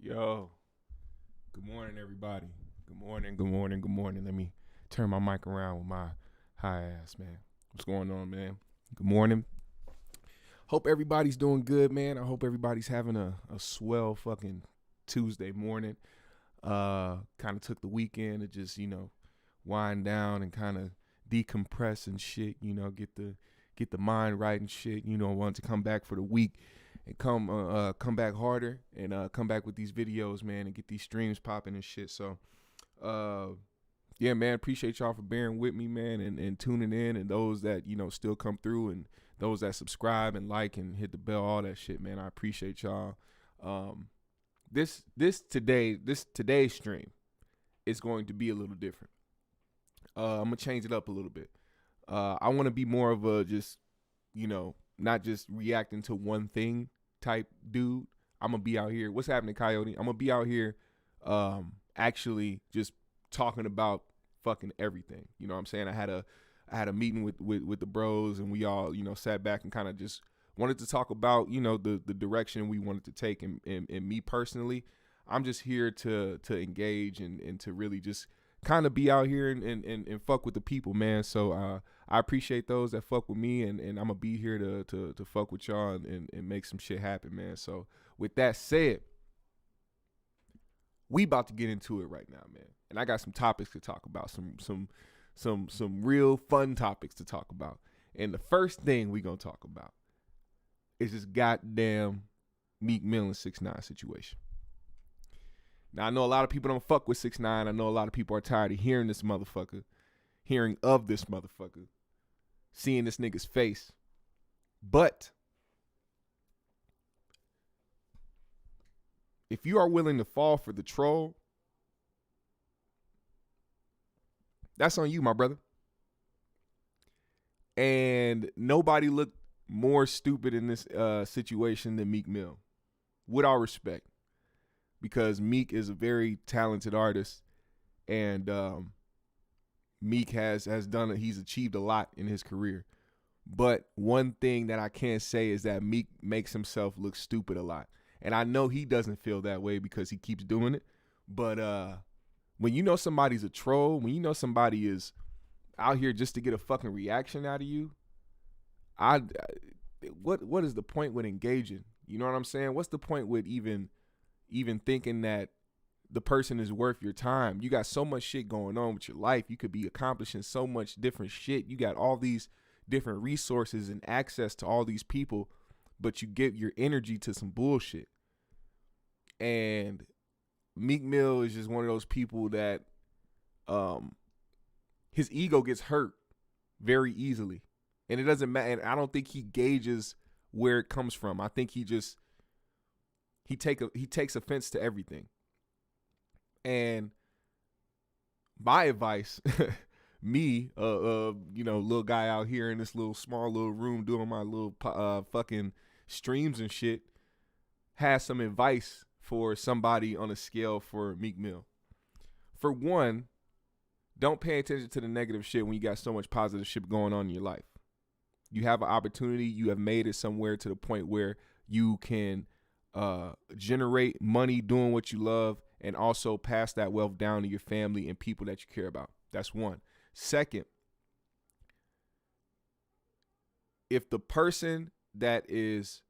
Yo, good morning, everybody. Good morning, good morning, good morning. Let me turn my mic around with my high ass, man. What's going on, man? Good morning. Hope everybody's doing good, man. I hope everybody's having a swell fucking Tuesday morning. Kind of took the weekend to just, wind down and kind of decompress and shit, get the mind right and shit, want to come back for the week and come back harder and come back with these videos, man, and get these streams popping and shit. So yeah, man, appreciate y'all for bearing with me, man, and tuning in, and those that still come through, and those that subscribe and like and hit the bell, all that shit, man. I appreciate y'all. Today's stream is going to be a little different. I'm gonna change it up a little bit. I want to be more of a just not just reacting to one thing type dude. I'm gonna be out here. What's happening, Coyote? I'm gonna be out here actually just talking about fucking everything. You know what I'm saying? I had a meeting with the bros, and we all, sat back and kind of just wanted to talk about, the direction we wanted to take. And me personally, I'm just here to engage and to really just kind of be out here and fuck with the people, man. So I appreciate those that fuck with me, and I'm gonna be here to fuck with y'all and make some shit happen, man. So with that said, we about to get into it right now, man. And I got some topics to talk about, some real fun topics to talk about. And the first thing we gonna talk about is this goddamn Meek Mill and 6ix9ine situation. Now, I know a lot of people don't fuck with 6ix9ine. I know a lot of people are tired of hearing this motherfucker, seeing this nigga's face. But if you are willing to fall for the troll, that's on you, my brother. And nobody looked more stupid in this situation than Meek Mill, with all respect, because Meek is a very talented artist, and Meek has done it. He's achieved a lot in his career. But one thing that I can say is that Meek makes himself look stupid a lot. And I know he doesn't feel that way because he keeps doing it. But when you know somebody's a troll, when you know somebody is out here just to get a fucking reaction out of you, what is the point with engaging? You know what I'm saying? What's the point with even thinking that the person is worth your time? You got so much shit going on with your life. You could be accomplishing so much different shit. You got all these different resources and access to all these people, but you give your energy to some bullshit. And Meek Mill is just one of those people that his ego gets hurt very easily. And it doesn't matter. And I don't think he gauges where it comes from. I think he takes offense to everything. And my advice, me, little guy out here in this little small little room doing my little fucking streams and shit, has some advice for somebody on a scale for Meek Mill. For one, don't pay attention to the negative shit when you got so much positive shit going on in your life. You have an opportunity. You have made it somewhere to the point where you can generate money doing what you love, and also pass that wealth down to your family and people that you care about. That's one. Second, if the person that is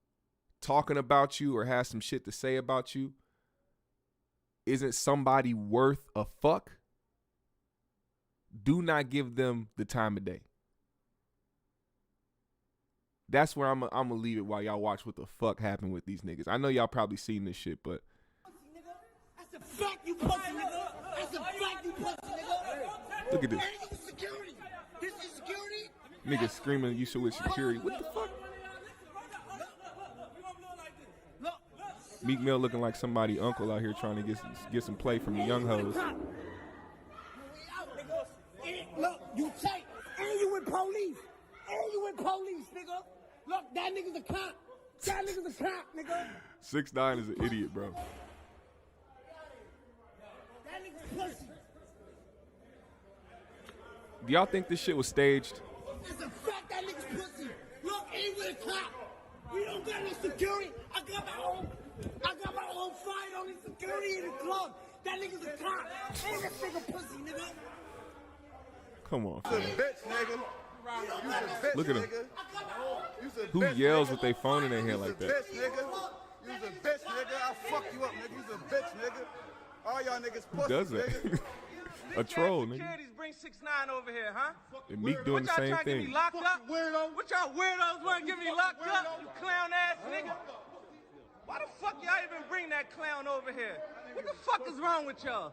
talking about you or has some shit to say about you isn't somebody worth a fuck, do not give them the time of day. That's where I'm gonna leave it while y'all watch what the fuck happened with these niggas. I know y'all probably seen this shit, but that's a fact, you pussy nigga. That's a fact, you pussy nigga. Look at this. Hey, this is security. This is security. Niggas screaming you should with security. What the fuck? Meek Mill looking like somebody uncle out here trying to get some play from the young hoes. Look, you take, and you with police. And you with police, nigga. Look, that nigga's a cop. That nigga's a cop, nigga. 6ix9ine is an idiot, bro. That nigga's pussy. Do y'all think this shit was staged? It's a fact, that nigga's pussy. Look, ain't with a cop. We don't got no security. I got my own fight on this security. in the club. That nigga's a cop. Ain't this nigga pussy, nigga. Come on. You a bitch, nigga. You a bitch, Look at him. nigga. Who yells with their phone in their hand like that? Bitch, nigga. You's a bitch, nigga. I'll fuck you up, nigga. You's a bitch, nigga. All y'all niggas pussy, Who does that? nigga. A troll, nigga. Securities bring 6ix9ine over here, huh? And Meek doing the same What y'all trying to get thing. me locked up? What y'all weirdos want to get me locked up? You clown ass nigga. Why the fuck y'all even bring that clown over here? What the fuck is wrong with y'all?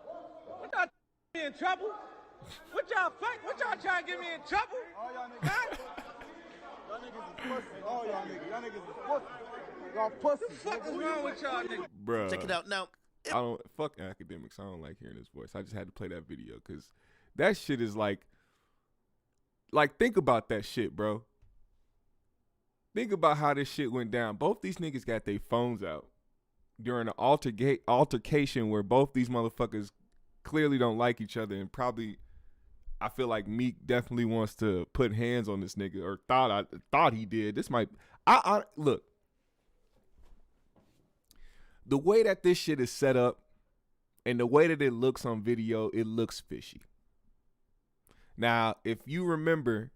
What y'all me in trouble? What y'all trying to get me in trouble? All y'all niggas. Huh? Y'all niggas is pussy. All y'all niggas. Y'all niggas is pussy. Y'all pussy. What the fuck is wrong with y'all niggas? Bruh. Check it out now. I don't fuck academics. I don't like hearing his voice. I just had to play that video because that shit is like think about that shit, bro. Think about how this shit went down. Both these niggas got their phones out during an altercation where both these motherfuckers clearly don't like each other, and probably I feel like Meek definitely wants to put hands on this nigga, or thought he did. This might I look. The way that this shit is set up and the way that it looks on video, it looks fishy. Now, if you remember,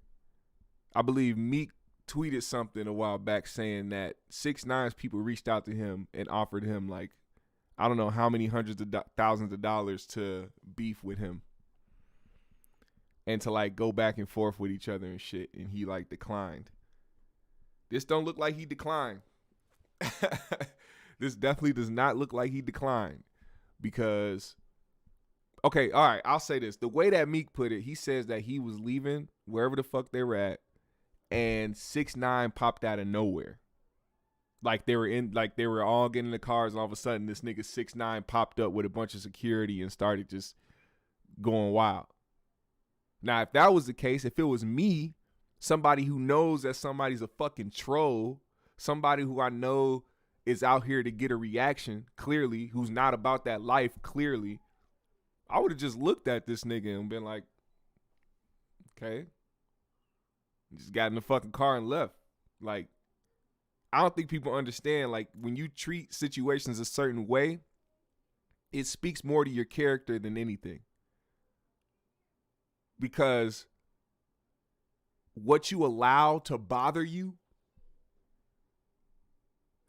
I believe Meek tweeted something a while back saying that 6ix9ine's people reached out to him and offered him like, I don't know how many hundreds of thousands of dollars to beef with him and to like go back and forth with each other and shit. And he like declined. This don't look like he declined. This definitely does not look like he declined because, okay, all right, I'll say this. The way that Meek put it, he says that he was leaving wherever the fuck they were at, and 6ix9ine popped out of nowhere. Like they were all getting in the cars, and all of a sudden this nigga 6ix9ine popped up with a bunch of security and started just going wild. Now, if that was the case, if it was me, somebody who knows that somebody's a fucking troll, somebody who I know is out here to get a reaction, clearly, who's not about that life, clearly, I would have just looked at this nigga and been like, okay. Just got in the fucking car and left. Like, I don't think people understand, like, when you treat situations a certain way, it speaks more to your character than anything. Because what you allow to bother you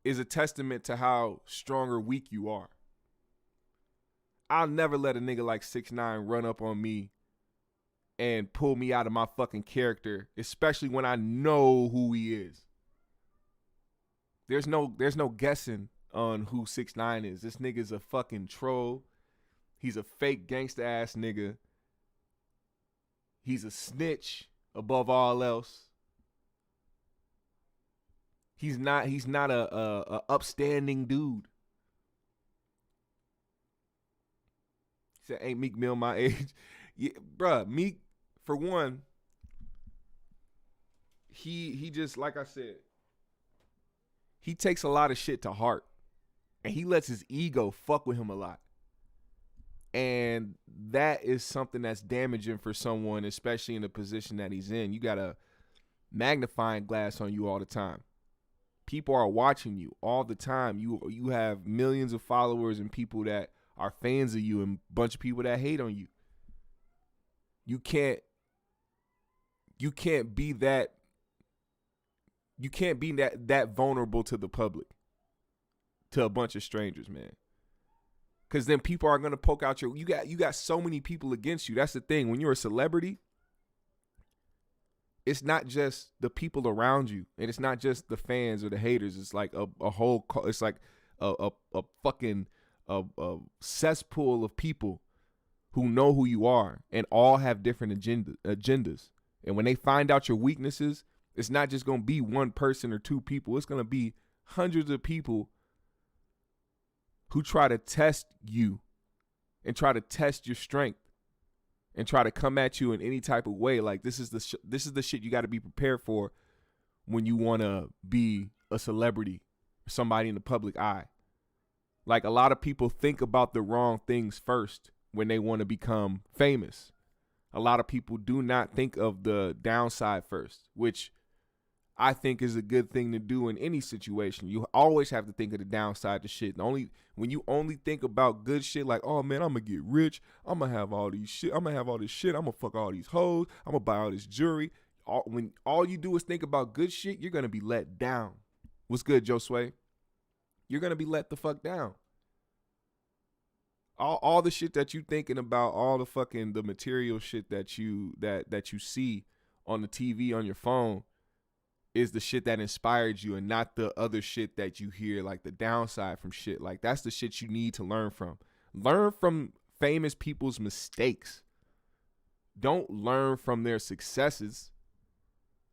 is a testament to how strong or weak you are. I'll never let a nigga like 6ix9ine run up on me and pull me out of my fucking character, especially when I know who he is. There's no guessing on who 6ix9ine is. This nigga's a fucking troll. He's a fake gangsta ass nigga. He's a snitch above all else. He's not a upstanding dude. He said, ain't Meek Mill my age? Yeah, bruh, Meek, for one, he just, like I said, he takes a lot of shit to heart. And he lets his ego fuck with him a lot. And that is something that's damaging for someone, especially in the position that he's in. You got a magnifying glass on you all the time. People are watching you all the time. You have millions of followers and people that are fans of you and a bunch of people that hate on you. You can't be that vulnerable to the public, to a bunch of strangers, man. Cause then people are gonna poke out you got so many people against you. That's the thing. When you're a celebrity, it's not just the people around you, and it's not just the fans or the haters. It's like a whole. It's like a fucking cesspool of people who know who you are and all have different agendas. And when they find out your weaknesses, it's not just gonna be one person or two people. It's gonna be hundreds of people who try to test you and try to test your strength and try to come at you in any type of way. Like this is the shit you got to be prepared for when you want to be a celebrity, somebody in the public eye. Like a lot of people think about the wrong things first when they want to become famous. A lot of people do not think of the downside first, which I think is a good thing to do in any situation. You always have to think of the downside to shit. When you only think about good shit, like, oh man, I'm gonna get rich, I'm gonna have all these shit, I'm gonna have all this shit, I'm gonna fuck all these hoes, I'm gonna buy all this jewelry. When all you do is think about good shit, you're gonna be let down. What's good, Joe Sway? You're gonna be let the fuck down. All the shit that you thinking about, all the fucking the material shit that you see on the TV, on your phone, is the shit that inspired you and not the other shit that you hear, like the downside from shit. Like, that's the shit you need to learn from. Learn from famous people's mistakes. Don't learn from their successes.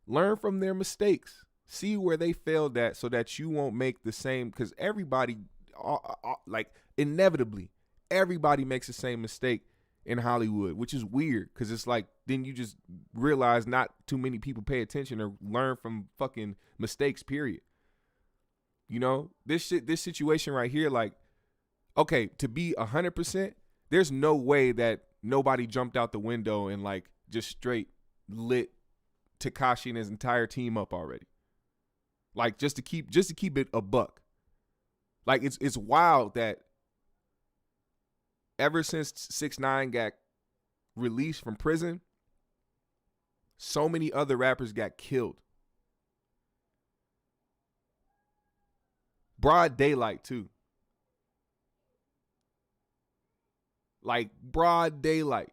Learn from their mistakes. See where they failed at so that you won't make the same, because everybody, like, inevitably, everybody makes the same mistake in Hollywood, which is weird, because it's like, then you just realize not too many people pay attention or learn from fucking mistakes, period. You know, this situation right here, like, okay, to be 100%, there's no way that nobody jumped out the window and like just straight lit Tekashi and his entire team up already. Like, just to keep it a buck. Like, it's wild that ever since 6ix9ine got released from prison, so many other rappers got killed. Broad daylight, too. Like, broad daylight.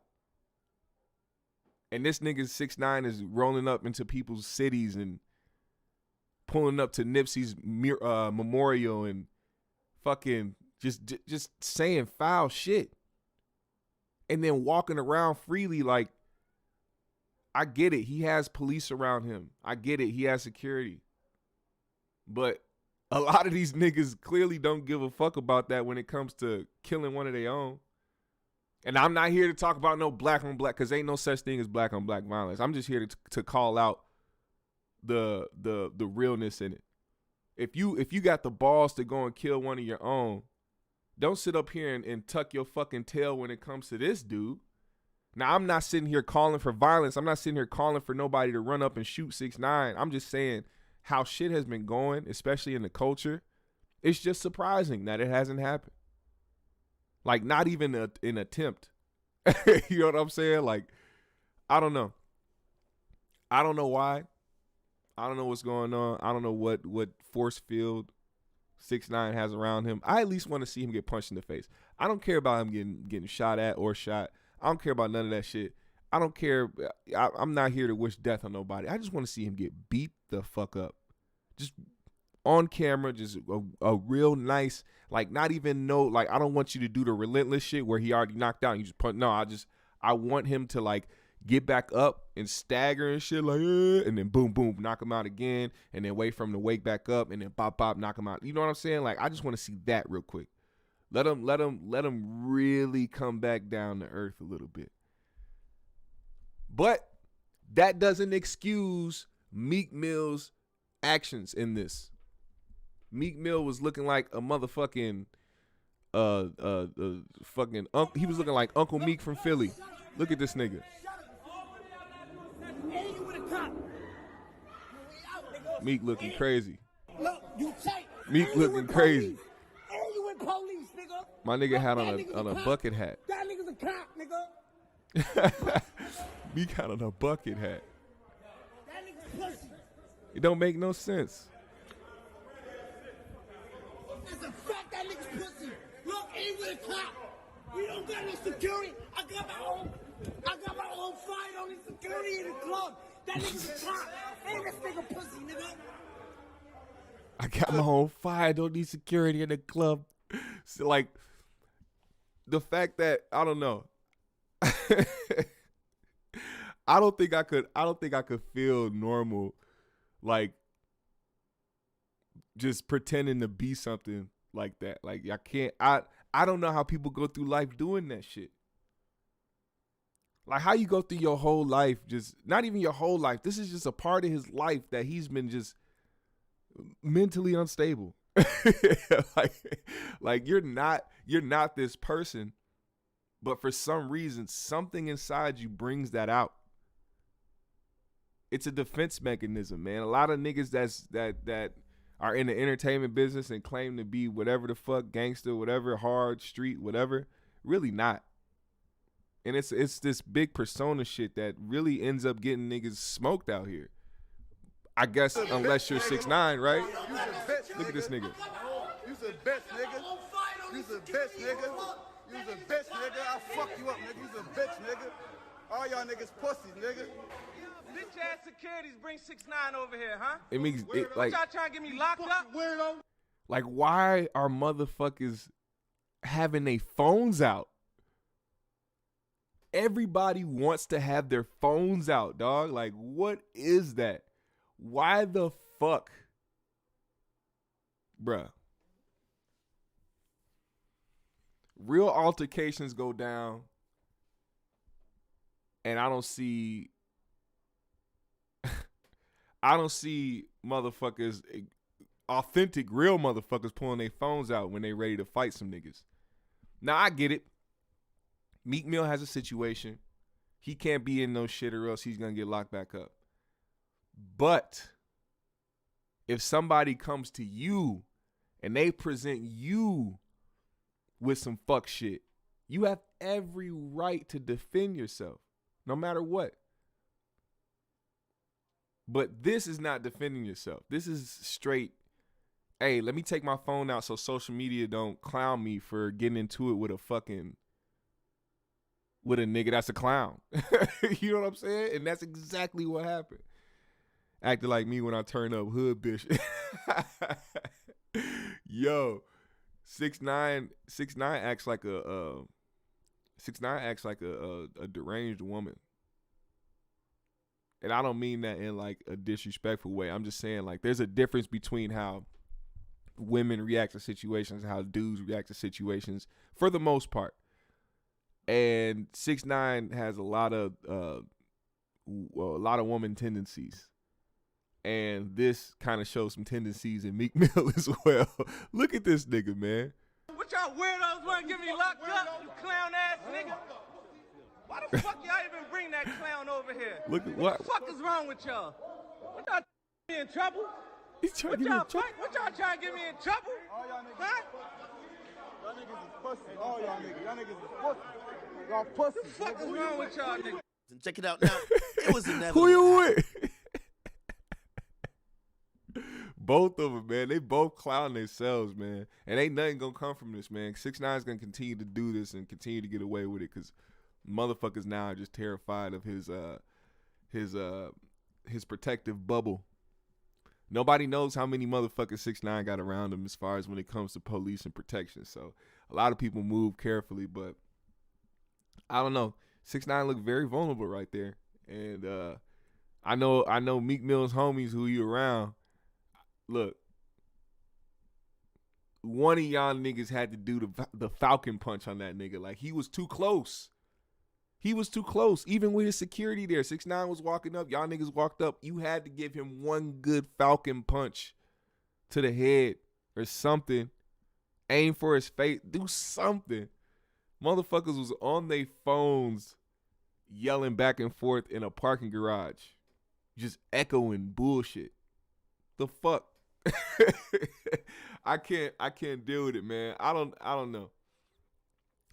And this nigga 6ix9ine is rolling up into people's cities and pulling up to Nipsey's memorial and fucking just saying foul shit. And then walking around freely. Like, I get it. He has police around him. I get it. He has security. But a lot of these niggas clearly don't give a fuck about that when it comes to killing one of their own. And I'm not here to talk about no black on black, because ain't no such thing as black on black violence. I'm just here to call out the realness in it. If you got the balls to go and kill one of your own, don't sit up here and tuck your fucking tail when it comes to this dude. Now, I'm not sitting here calling for violence. I'm not sitting here calling for nobody to run up and shoot 6ix9ine. I'm just saying how shit has been going, especially in the culture. It's just surprising that it hasn't happened. Like, not even an attempt. You know what I'm saying? Like, I don't know. I don't know why. I don't know what's going on. I don't know what force field 6ix9ine has around him. I at least want to see him get punched in the face. I don't care about him getting shot at or shot. I don't care about none of that shit. I don't care. I'm not here to wish death on nobody. I just want to see him get beat the fuck up. Just on camera, just a real nice, like, not even like, I don't want you to do the relentless shit where he already knocked out and you just punch. No, I want him to, like, get back up and stagger and shit, like, and then boom, boom, knock him out again, and then wait for him to wake back up, and then bop, bop, knock him out. You know what I'm saying? Like, I just want to see that real quick. Let him really come back down to earth a little bit. But that doesn't excuse Meek Mill's actions in this. Meek Mill was looking like a motherfucking he was looking like Uncle Meek from Philly. Look at this nigga. Meek looking crazy. Meek looking crazy. My nigga had on a bucket hat. That nigga's a cop, nigga. Meek had on a bucket hat. That nigga's pussy. It don't make no sense. It's a fact that nigga's pussy. Look, ain't with a cop. We don't got no security. I got my own fight on the security in the club. That nigga's a cop. Ain't this nigga pussy, nigga. I got my own fire. Don't need security in the club. So, like, the fact that, I don't know. I don't think I could feel normal, like, just pretending to be something like that. Like, I don't know how people go through life doing that shit. Like, how you go through your whole life, just not even your whole life. This is just a part of his life that he's been just mentally unstable. like you're not this person, but for some reason, something inside you brings that out. It's a defense mechanism, man. A lot of niggas that are in the entertainment business and claim to be whatever the fuck, gangster, whatever, hard, street, whatever, really not. And it's this big persona shit that really ends up getting niggas smoked out here. I guess unless you're 6ix9ine, right? You's a bitch, Look at this nigga. You's a bitch, nigga. You's a bitch, nigga. You's a bitch, nigga. I'll fuck you up, nigga. You's a bitch, nigga. All y'all niggas pussies, nigga. Bitch ass securities bring 6ix9ine over here, huh? It means it, like, Y'all trying to get me locked up? Weirdo. like, why are motherfuckers having their phones out? Everybody wants to have their phones out, dog. Like, what is that? Why the fuck? Bruh. Real altercations go down, and I don't see motherfuckers, authentic, real motherfuckers pulling their phones out when they ready to fight some niggas. Now, I get it. Meek Mill has a situation. He can't be in no shit or else he's going to get locked back up. But if somebody comes to you and they present you with some fuck shit, you have every right to defend yourself, no matter what. But this is not defending yourself. This is straight, hey, let me take my phone out so social media don't clown me for getting into it with a nigga that's a clown. You know what I'm saying? And that's exactly what happened. Acting like me when I turn up, hood bitch. Yo, 6ix9ine acts like a 6ix9ine acts like a deranged woman. And I don't mean that in like a disrespectful way. I'm just saying, like, there's a difference between how women react to situations and how dudes react to situations for the most part. And 6ix9ine has a lot of woman tendencies, and this kind of shows some tendencies in Meek Mill as well. Look at this nigga, man. What y'all weirdos want to get me locked up, you clown ass nigga? Why the fuck y'all even bring that clown over here? Look at What the fuck is wrong with y'all? What y'all me in trouble? He's trying What to get me y'all in trouble. What y'all trying to get me in trouble? All y'all niggas. Huh? Y'all niggas is pussies. All y'all niggas. Y'all niggas is pussies. Y'all pussies. What the fuck is wrong with y'all niggas? And check it out now. It was inevitable. Who you with? Both of them, man. They both clown themselves, man. And ain't nothing gonna come from this, man. 6ix9ine's gonna continue to do this and continue to get away with it because motherfuckers now are just terrified of his protective bubble. Nobody knows how many motherfuckers 6ix9ine got around him as far as when it comes to police and protection. So a lot of people move carefully, but I don't know. 6ix9ine look very vulnerable right there. And I know Meek Mill's homies who you around. Look, one of y'all niggas had to do the Falcon punch on that nigga. Like, he was too close. He was too close. Even with his security there, 6ix9ine was walking up. Y'all niggas walked up. You had to give him one good Falcon punch to the head or something. Aim for his face. Do something. Motherfuckers was on their phones yelling back and forth in a parking garage. Just echoing bullshit. The fuck? I can't deal with it, man. I don't know.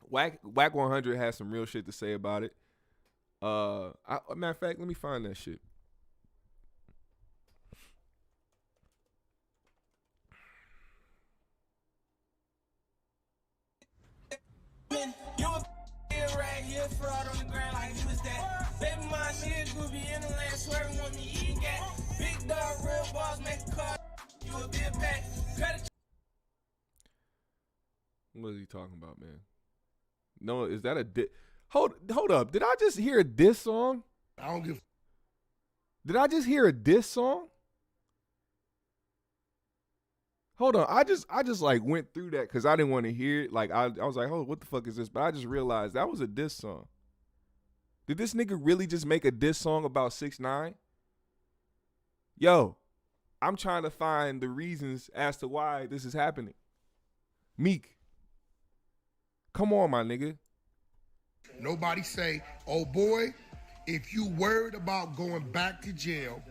Whack 100 has some real shit to say about it. Matter of fact, let me find that shit. You a right here, fraud on the ground like you was that. Baby, my shit could be in the land, swearing with me, eating gat. Big dog, real boss, make a car. You a big pack. What is he talking about, man? No, is that a diss? Hold up. Did I just hear a diss song? I don't give. Did I just hear a diss song? Hold on. I just like went through that because I didn't want to hear it. Like I was like, oh, what the fuck is this? But I just realized that was a diss song. Did this nigga really just make a diss song about 6ix9ine? Yo, I'm trying to find the reasons as to why this is happening. Meek, come on, my nigga. Nobody say, oh boy, If you worried about going back to jail,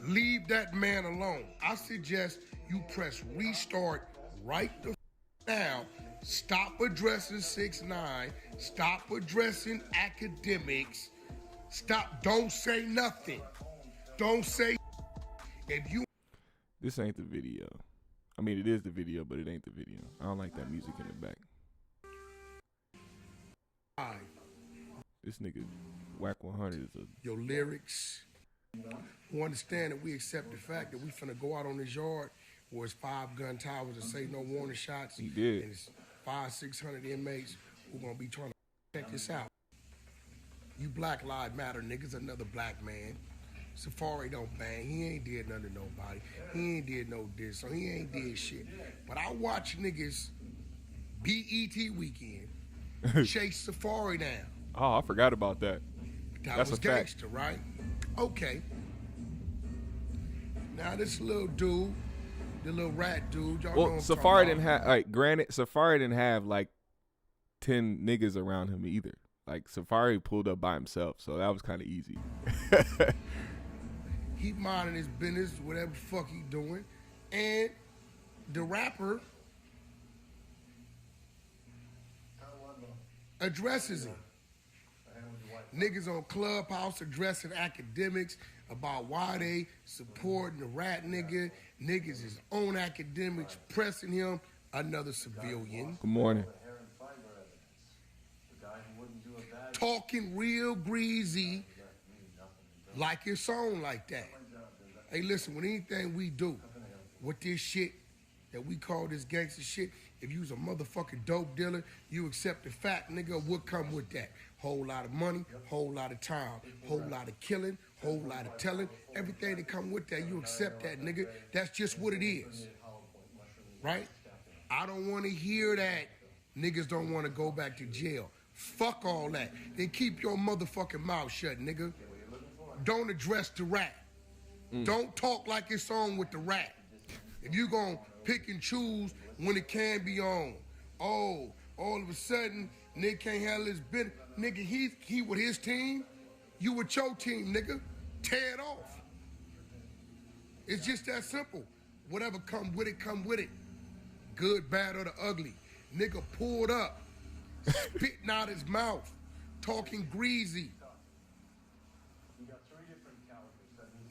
leave that man alone. I suggest you press restart right the now. Stop addressing 6ix9ine. Stop addressing academics. Stop. Don't say nothing. Don't say. If you. This ain't the video. I mean, it is the video, but it ain't the video. I don't like that music in the back. This nigga Whack 100 is a... Your lyrics. We understand that we accept the fact that we finna go out on this yard where it's 5 gun towers that say no warning shots. He did. And it's 500-600 inmates who gonna be trying to check this out. You Black Lives Matter niggas, another black man. Safari don't bang. He ain't did nothing to nobody. He ain't did no diss, so he ain't did shit. But I watch niggas BET weekend chase Safari down. Oh, I forgot about that. That was gangster, right? Okay. Now this little dude, the little rat dude, y'all know Well, I'm Safari talking didn't have, like, granted, Safari didn't have like 10 niggas around him either. Like, Safari pulled up by himself, so that was kind of easy. He minding his business, whatever the fuck he doing, and the rapper addresses him. Niggas on Clubhouse addressing academics about why they supporting the rat nigga. Niggas is on academics pressing him, another civilian. Good morning. Talking real greasy like it's on like that. Hey, listen, with anything we do with this shit that we call this gangster shit, if you was a motherfucking dope dealer, you accept the fact, nigga, what come with that? Whole lot of money, whole lot of time, whole lot of killing, whole lot of telling. Everything that come with that, you accept that, nigga. That's just what it is. Right? I don't want to hear that niggas don't want to go back to jail. Fuck all that. Then keep your motherfucking mouth shut, nigga. Don't address the rat. Don't talk like it's on with the rat. If you gonna pick and choose when it can be on. Oh, all of a sudden, nigga can't handle his business. Nigga, he with his team. You with your team, nigga. Tear it off. It's just that simple. Whatever come with it, come with it. Good, bad, or the ugly. Nigga pulled up, spitting out his mouth, talking greasy.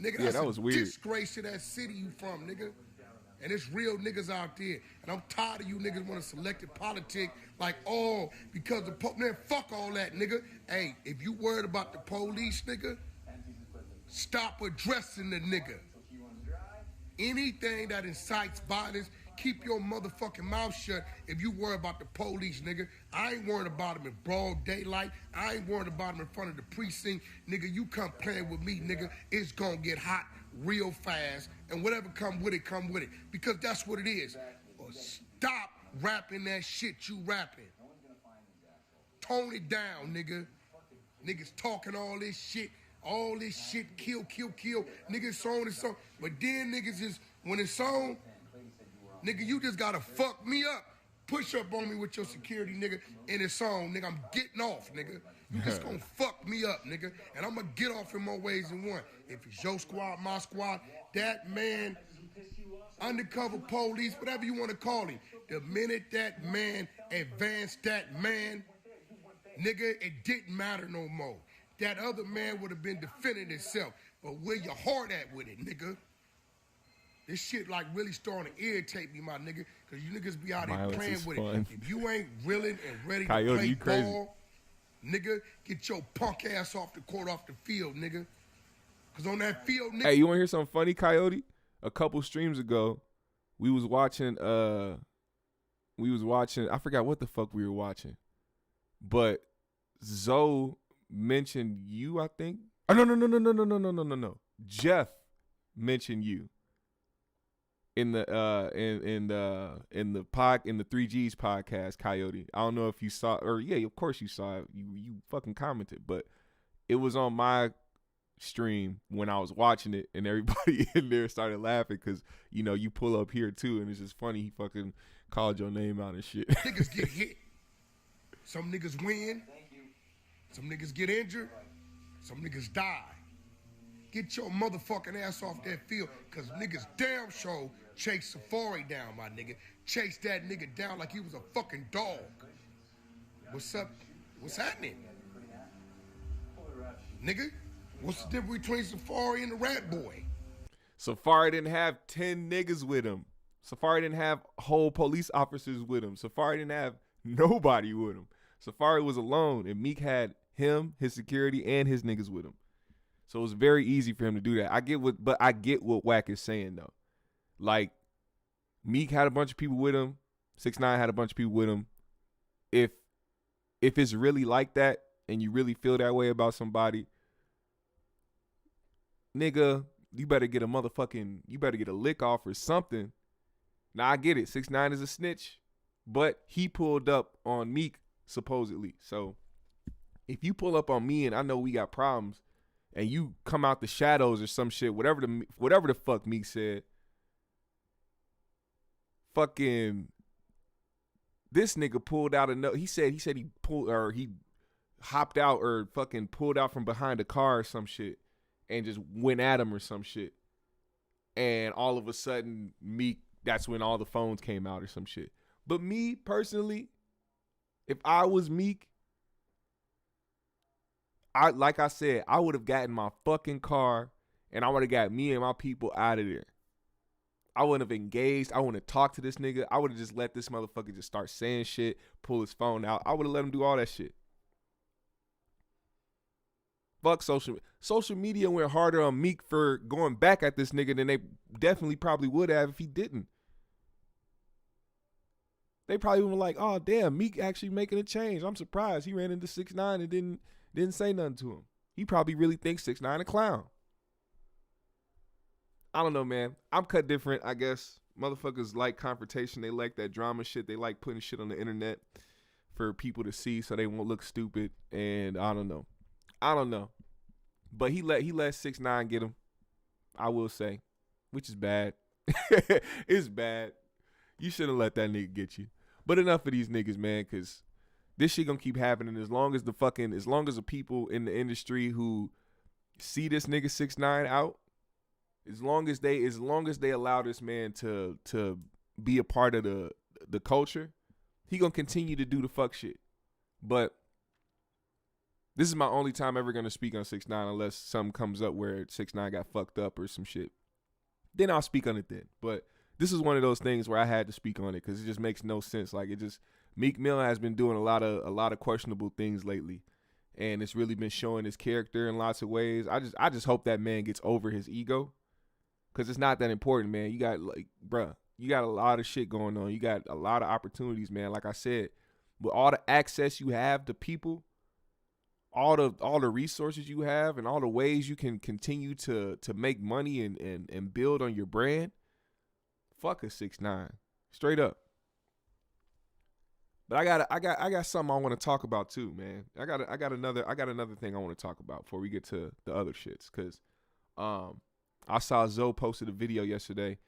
Nigga, Yeah, that's that was a weird. disgrace to that city you from, nigga. And it's real niggas out there. And I'm tired of you niggas want to select a politic like, oh, because the man, fuck all that, nigga. Hey, if you worried about the police, nigga, stop addressing the nigga. Anything that incites violence, keep your motherfucking mouth shut if you worry about the police, nigga. I ain't worried about them in broad daylight. I ain't worried about them in front of the precinct. Nigga, you come playing with me, nigga, it's gonna get hot real fast. And whatever come with it, come with it. Because that's what it is. Stop rapping that shit you rapping. Tone it down, nigga. Niggas talking all this shit, kill. Niggas song and song. But then niggas is, when it's on, nigga, you just gotta fuck me up. Push up on me with your security, nigga, in this song, nigga. I'm getting off, nigga. You just gonna fuck me up, nigga. And I'm gonna get off in more ways than one. If it's your squad, my squad, that man, undercover police, whatever you wanna call him, the minute that man advanced that man, nigga, it didn't matter no more. That other man would have been defending himself. But where your heart at with it, nigga? This shit like really starting to irritate me, my nigga, because you niggas be out here Violence playing is with fun. it. If you ain't willing and ready Coyote, to play you crazy. ball, nigga, get your punk ass off the court, off the field, nigga. Because on that field, nigga. Hey, you want to hear something funny, Coyote? A couple streams ago, we was watching, I forgot what the fuck we were watching. But Zoe mentioned you, I think. Oh, no. Jeff mentioned you in the 3G's podcast, Coyote. I don't know if you saw, or yeah, of course you saw it. You fucking commented, but it was on my stream when I was watching it, and everybody in there started laughing because you pull up here too, and it's just funny. He fucking called your name out and shit. Niggas get hit. Some niggas win. Some niggas get injured. Some niggas died. Get your motherfucking ass off that field, cause niggas damn sure chase Safari down, my nigga. Chase that nigga down like he was a fucking dog. What's up? What's happening? Nigga, what's the difference between Safari and the Rat Boy? Safari didn't have 10 niggas with him. Safari didn't have whole police officers with him. Safari didn't have nobody with him. Safari was alone, and Meek had him, his security, and his niggas with him. So it was very easy for him to do that. I get what Wack is saying though. Like, Meek had a bunch of people with him. 6ix9ine had a bunch of people with him. If it's really like that, and you really feel that way about somebody, nigga, you better get a lick off or something. Now I get it. 6ix9ine is a snitch, but he pulled up on Meek supposedly. So if you pull up on me and I know we got problems, and you come out the shadows or some shit, whatever the fuck Meek said, fucking this nigga pulled out he said he pulled, or he hopped out or fucking pulled out from behind a car or some shit and just went at him or some shit. And all of a sudden, Meek, that's when all the phones came out or some shit. But me personally, if I was Meek, like I said, I would have gotten my fucking car and I would have got me and my people out of there. I wouldn't have engaged. I wouldn't have talked to this nigga. I would have just let this motherfucker just start saying shit, pull his phone out. I would have let him do all that shit. Fuck social media went harder on Meek for going back at this nigga than they definitely probably would have if he didn't. They probably were like, oh damn, Meek actually making a change. I'm surprised. He ran into 6ix9ine and didn't say nothing to him. He probably really thinks 6ix9ine a clown. I don't know, man. I'm cut different, I guess. Motherfuckers like confrontation. They like that drama shit. They like putting shit on the internet for people to see so they won't look stupid. And I don't know. But he let 6ix9ine get him, I will say, which is bad. It's bad. You shouldn't let that nigga get you. But enough of these niggas, man, because this shit gonna keep happening as long as the people in the industry who see this nigga 6ix9ine out, as long as they allow this man to be a part of the culture, he gonna continue to do the fuck shit. But this is my only time ever gonna speak on 6ix9ine unless something comes up where 6ix9ine got fucked up or some shit. Then I'll speak on it then. But this is one of those things where I had to speak on it because it just makes no sense. Like, Meek Mill has been doing a lot of questionable things lately, and it's really been showing his character in lots of ways. I just hope that man gets over his ego, because it's not that important, man. You got you got a lot of shit going on. You got a lot of opportunities, man. Like I said, with all the access you have to people, all the resources you have, and all the ways you can continue to make money and build on your brand, fuck a 6ix9ine, straight up. But I got something I want to talk about too, man. I got another thing I want to talk about before we get to the other shits, because I saw Zoe posted a video yesterday.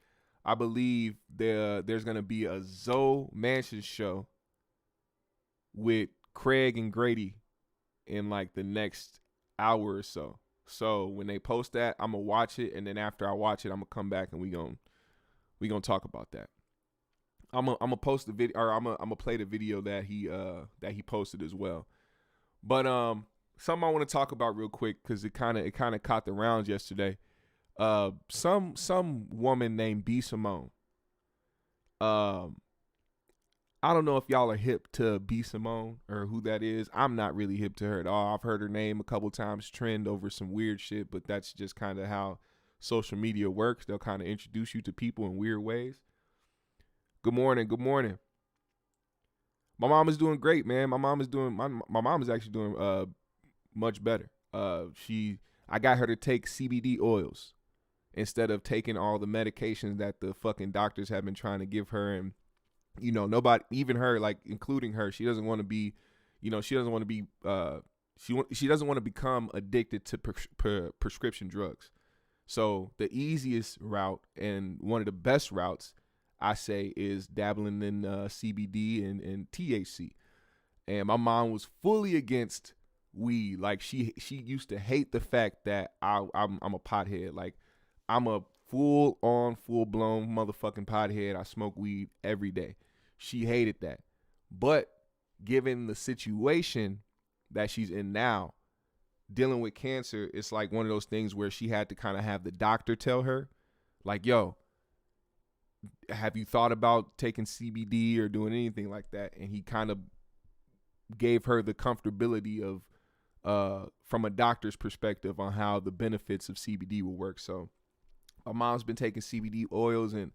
I believe there's gonna be a Zoe Mansion show with Craig and Grady in like the next hour or so. So when they post that, I'm gonna watch it, and then after I watch it, I'm gonna come back and we gonna talk about that. I'm gonna post the video, or I'm gonna play the video that he posted as well. But something I want to talk about real quick, because it kind of caught the rounds yesterday. Some woman named B Simone. I don't know if y'all are hip to B Simone or who that is. I'm not really hip to her at all. I've heard her name a couple times trend over some weird shit, but that's just kind of how social media works. They'll kind of introduce you to people in weird ways. Good morning. My mom is doing great, man. My mom is actually doing much better. I got her to take CBD oils instead of taking all the medications that the fucking doctors have been trying to give her. And nobody, even her, like including her, she doesn't want to be, she doesn't want to become addicted to prescription drugs. So the easiest route, and one of the best routes, I say, is dabbling in CBD and THC. And my mom was fully against weed. Like she used to hate the fact that I'm a pothead. Like I'm a full blown motherfucking pothead. I smoke weed every day. She hated that. But given the situation that she's in now, dealing with cancer, it's like one of those things where she had to kind of have the doctor tell her, like, yo, have you thought about taking CBD or doing anything like that? And he kind of gave her the comfortability of from a doctor's perspective on how the benefits of CBD will work. So my mom's been taking CBD oils and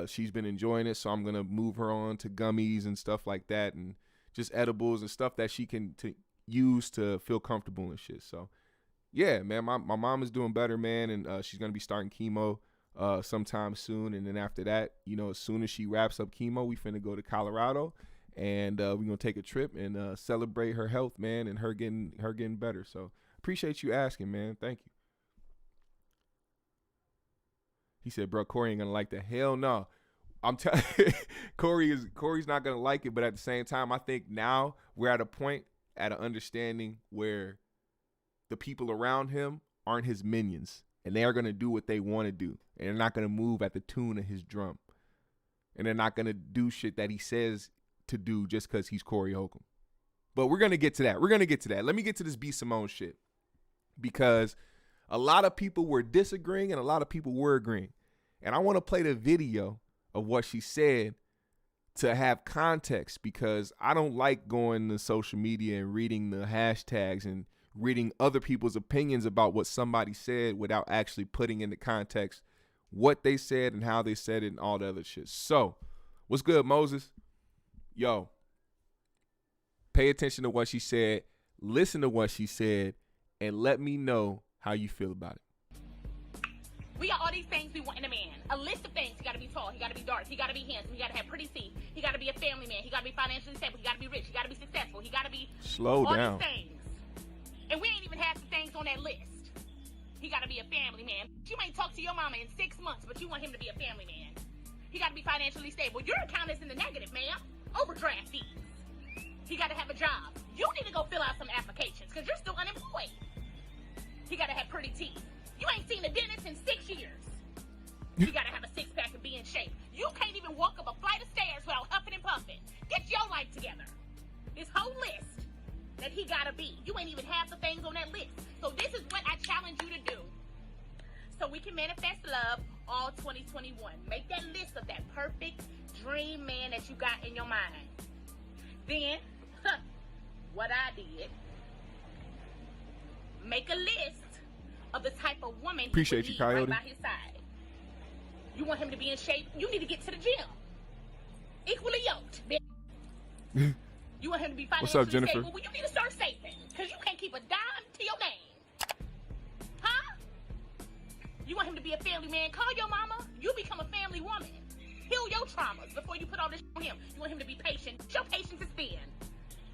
she's been enjoying it. So I'm going to move her on to gummies and stuff like that, and just edibles and stuff that she can use to feel comfortable and shit. So yeah, man, my mom is doing better, man. And she's going to be starting chemo sometime soon. And then after that, you know, as soon as she wraps up chemo, we finna go to Colorado, and we're going to take a trip and celebrate her health, man, and her getting better. So appreciate you asking, man. Thank you. He said, bro, Corey ain't going to like that. Hell no. I'm telling Corey's not going to like it, but at the same time, I think now we're at a point, at an understanding where the people around him aren't his minions, and they are going to do what they want to do, and they're not going to move at the tune of his drum, and they're not going to do shit that he says to do just because he's Corey Holcomb. But we're going to get to that. Let me get to this B. Simone shit, because a lot of people were disagreeing and a lot of people were agreeing. And I want to play the video of what she said to have context, because I don't like going to social media and reading the hashtags and reading other people's opinions about what somebody said without actually putting into context what they said and how they said it and all the other shit. So, what's good, Moses? Yo, pay attention to what she said, listen to what she said, and let me know how you feel about it. We got all these things we want in a man. A list of things. He got to be tall. He got to be dark. He got to be handsome. He got to have pretty teeth. He got to be a family man. He got to be financially stable. He got to be rich. He got to be successful. He got to be slow all down. These things. And we ain't even half the things on that list. He got to be a family man. You may talk to your mama in 6 months, but you want him to be a family man. He got to be financially stable. Your account is in the negative, ma'am. Overdraft fees. He got to have a job. You need to go fill out some applications because you're still unemployed. He got to have pretty teeth. You ain't seen a dentist in 6 years. You got to have a six-pack and be in shape. You can't even walk up a flight of stairs without huffing and puffing. Get your life together. This whole list that he got to be. You ain't even half the things on that list. So this is what I challenge you to do, so we can manifest love all 2021. Make that list of that perfect dream man that you got in your mind. Then, what I did, make a list of the type of woman Appreciate he you, would need Coyote. right by his side. You want him to be in shape? You need to get to the gym. Equally yoked, bitch. You want him to be financially What's up, Jennifer? stable? Well, you need to start saving, because you can't keep a dime to your name. Huh? You want him to be a family man? Call your mama. You become a family woman. Heal your traumas before you put all this on him. You want him to be patient. Your patience is thin.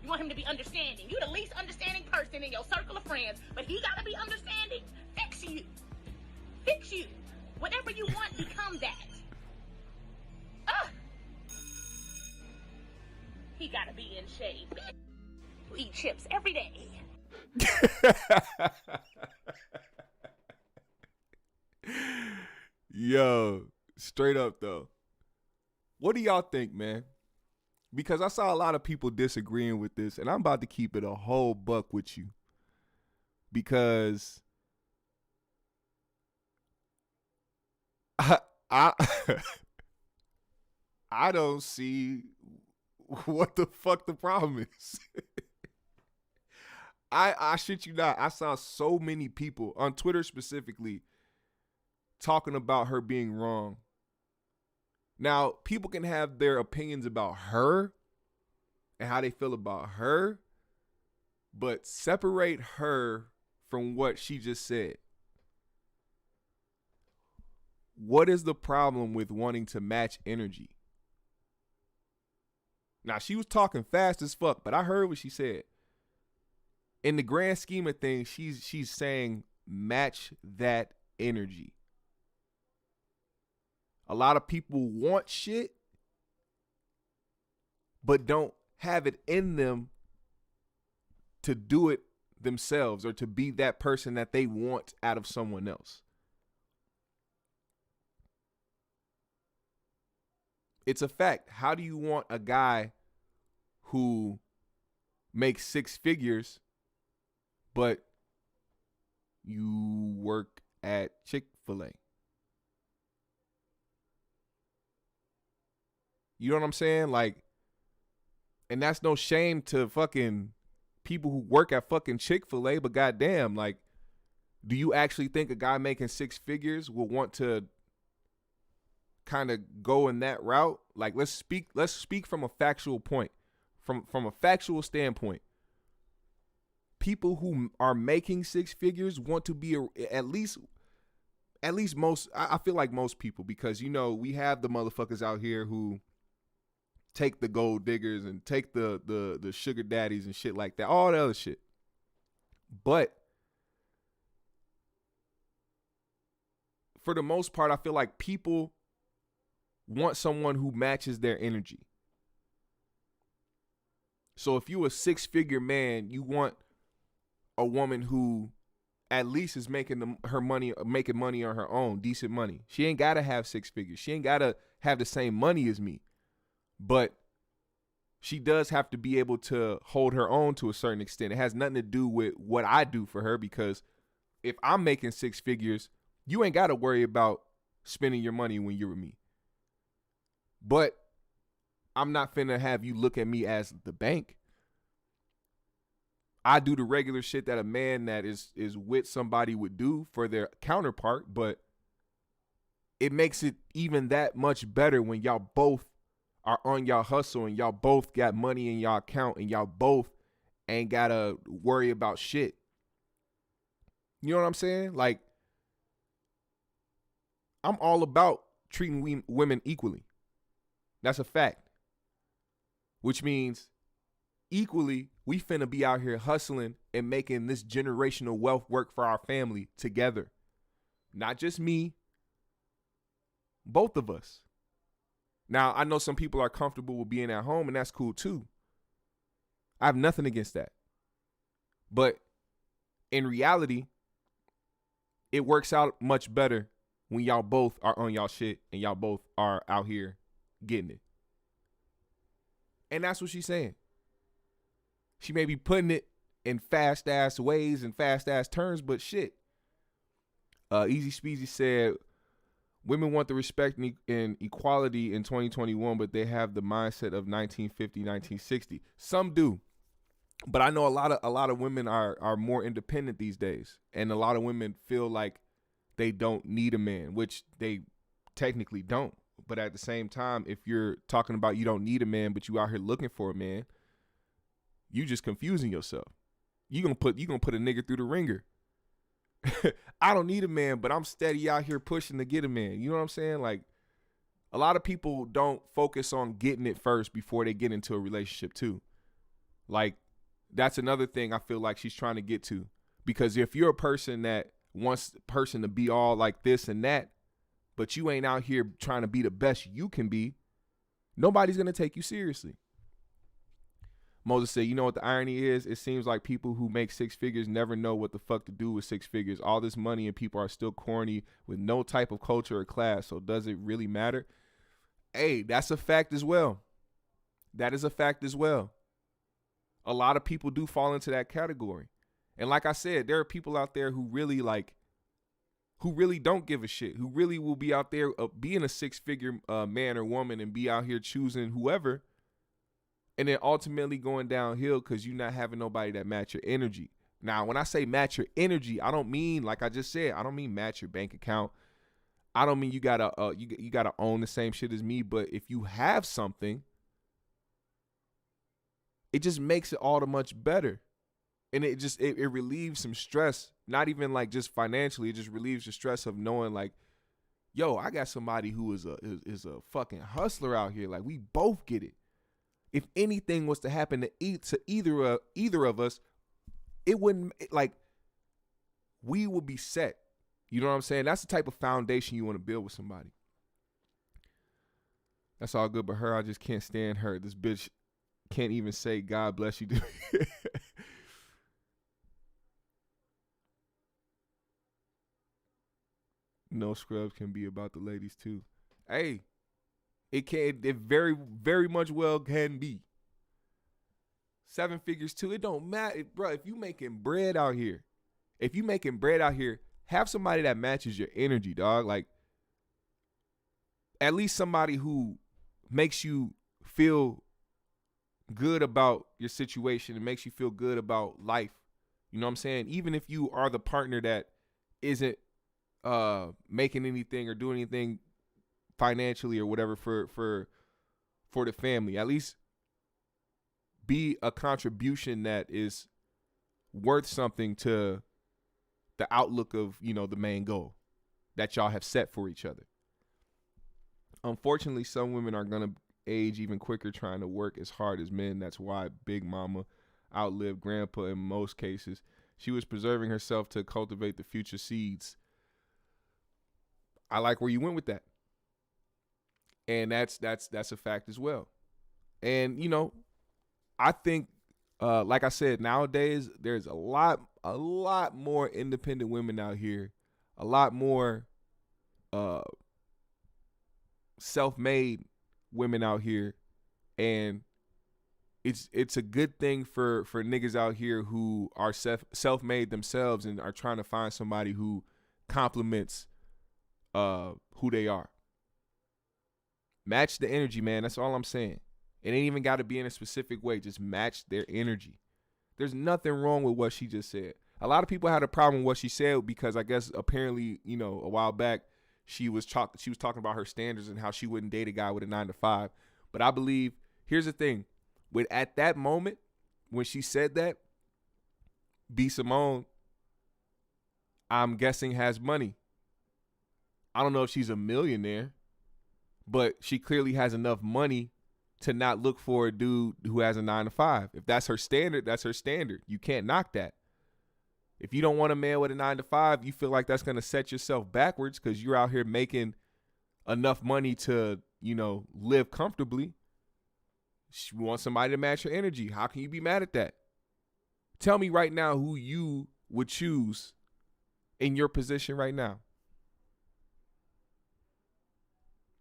You want him to be understanding. You the least understanding person in your circle of friends, but he gotta be understanding. Fix you. Fix you. Whatever you want, become that. He gotta be in shape. You eat chips every day. Yo, straight up though, what do y'all think, man? Because I saw a lot of people disagreeing with this, and I'm about to keep it a whole buck with you, because I I don't see what the fuck the problem is. I shit you not, I saw so many people on Twitter specifically talking about her being wrong. Now, people can have their opinions about her and how they feel about her, but separate her from what she just said. What is the problem with wanting to match energy? Now, she was talking fast as fuck, but I heard what she said. In the grand scheme of things, she's saying match that energy. A lot of people want shit, but don't have it in them to do it themselves or to be that person that they want out of someone else. It's a fact. How do you want a guy who makes 6 figures, but you work at Chick-fil-A? You know what I'm saying? Like, and that's no shame to fucking people who work at fucking Chick-fil-A, but goddamn, like, do you actually think a guy making 6 figures will want to kind of go in that route? Like, let's speak from a factual point, from a factual standpoint. People who are making 6 figures want to be at least most. I feel like most people, because you know we have the motherfuckers out here who take the gold diggers and take the sugar daddies and shit like that, all the other shit. But for the most part, I feel like people want someone who matches their energy. So if you a 6-figure man, you want a woman who at least is making money on her own, decent money. She ain't gotta have 6 figures. She ain't gotta have the same money as me, but she does have to be able to hold her own to a certain extent. It has nothing to do with what I do for her, because if I'm making 6 figures, you ain't gotta worry about spending your money when you're with me. But I'm not finna have you look at me as the bank. I do the regular shit that a man that is with somebody would do for their counterpart, but it makes it even that much better when y'all both are on y'all hustle and y'all both got money in y'all account and y'all both ain't gotta worry about shit. You know what I'm saying? Like, I'm all about treating women equally. That's a fact. Which means equally, we finna be out here hustling and making this generational wealth work for our family together. Not just me, both of us. Now, I know some people are comfortable with being at home, and that's cool too. I have nothing against that. But in reality, it works out much better when y'all both are on y'all shit and y'all both are out here getting it. And that's what she's saying. She may be putting it in fast ass ways and fast ass terms, but shit. Easy Speezy said, women want the respect and equality in 2021, but they have the mindset of 1950, 1960. Some do. But I know a lot of women are more independent these days. And a lot of women feel like they don't need a man, which they technically don't. But at the same time, if you're talking about you don't need a man, but you out here looking for a man, you just confusing yourself. You gonna put a nigga through the ringer. I don't need a man, but I'm steady out here pushing to get a man. You know what I'm saying? Like, a lot of people don't focus on getting it first before they get into a relationship too. Like, that's another thing I feel like she's trying to get to. Because if you're a person that wants a person to be all like this and that, but you ain't out here trying to be the best you can be, nobody's going to take you seriously. Moses said, you know what the irony is? It seems like people who make 6 figures never know what the fuck to do with 6 figures. All this money and people are still corny with no type of culture or class. So does it really matter? Hey, that's a fact as well. That is a fact as well. A lot of people do fall into that category. And like I said, there are people out there who really don't give a shit, who really will be out there being a 6-figure man or woman and be out here choosing whoever, and then ultimately going downhill because you're not having nobody that match your energy. Now, when I say match your energy, I don't mean, like I just said, I don't mean match your bank account. I don't mean you gotta you gotta own the same shit as me. But if you have something, it just makes it all the much better. And it relieves some stress, not even like just financially. It just relieves the stress of knowing like, yo, I got somebody who is a fucking hustler out here. Like, we both get it. If anything was to happen to either of us, it wouldn't, like, we would be set. You know what I'm saying? That's the type of foundation you want to build with somebody. That's all good, but her, I just can't stand her. This bitch can't even say God bless you. No scrubs can be about the ladies too. Hey, it very, very much well can be. 7 figures too. It don't matter, bro. If you making bread out here, have somebody that matches your energy, dog. Like, at least somebody who makes you feel good about your situation and makes you feel good about life. You know what I'm saying? Even if you are the partner that isn't making anything or doing anything financially or whatever for the family, at least be a contribution that is worth something to the outlook of, you know, the main goal that y'all have set for each other. Unfortunately, some women are going to age even quicker trying to work as hard as men. That's why Big Mama outlived Grandpa in most cases. She was preserving herself to cultivate the future seeds. I like where you went with that. And that's a fact as well. And, you know, I think, like I said, nowadays there's a lot more independent women out here, a lot more self-made women out here, and it's a good thing for niggas out here who are self-made themselves and are trying to find somebody who complements who they are. Match the energy, man. That's all I'm saying. It ain't even got to be in a specific way. Just match their energy. There's nothing wrong with what she just said. A lot of people had a problem with what she said because I guess apparently, you know, a while back she was talking about her standards and how she wouldn't date a guy with a 9-to-5. But I believe, here's the thing, at that moment when she said that, B. Simone, I'm guessing, has money. I don't know if she's a millionaire, but she clearly has enough money to not look for a dude who has a 9-to-5. If that's her standard, that's her standard. You can't knock that. If you don't want a man with a 9-to-5, you feel like that's going to set yourself backwards because you're out here making enough money to, you know, live comfortably. You want somebody to match your energy. How can you be mad at that? Tell me right now who you would choose in your position right now.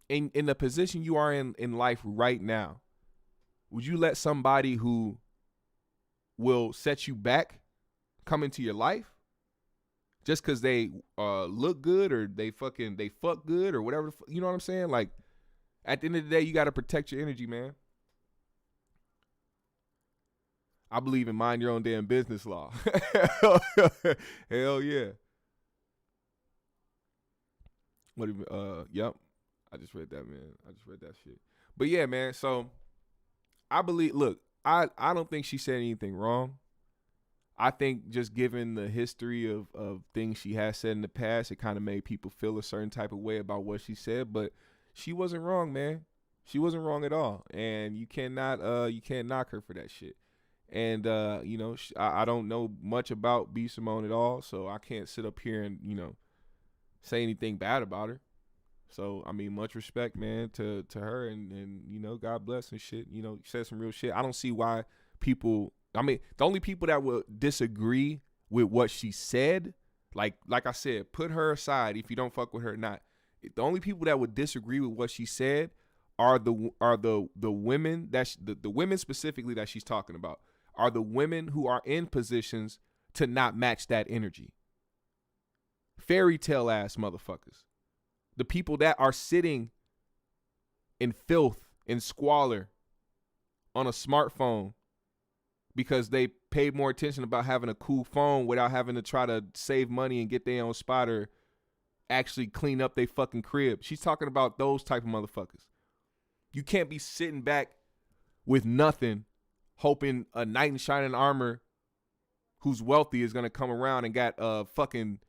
In the position you are in life right now, would you let somebody who will set you back come into your life just because they look good or they fuck good or whatever? You know what I'm saying? Like, at the end of the day, you got to protect your energy, man. I believe in mind your own damn business law. Hell yeah. Yep. I just read that, man. I just read that shit. But yeah, man, so I believe, look, I don't think she said anything wrong. I think just given the history of things she has said in the past, it kind of made people feel a certain type of way about what she said, but she wasn't wrong, man. She wasn't wrong at all. And you can't knock her for that shit. And, you know, I don't know much about B. Simone at all, so I can't sit up here and, you know, say anything bad about her. So, I mean, much respect, man, to her, and you know, God bless and shit. You know, said some real shit. I don't see why people, I mean, the only people that will disagree with what she said, like I said, put her aside if you don't fuck with her or not. The only people that would disagree with what she said are the women the women specifically that she's talking about, are the women who are in positions to not match that energy. Fairy tale ass motherfuckers. The people that are sitting in filth and squalor on a smartphone because they paid more attention about having a cool phone without having to try to save money and get their own spot or actually clean up their fucking crib. She's talking about those type of motherfuckers. You can't be sitting back with nothing hoping a knight in shining armor who's wealthy is going to come around and got fucking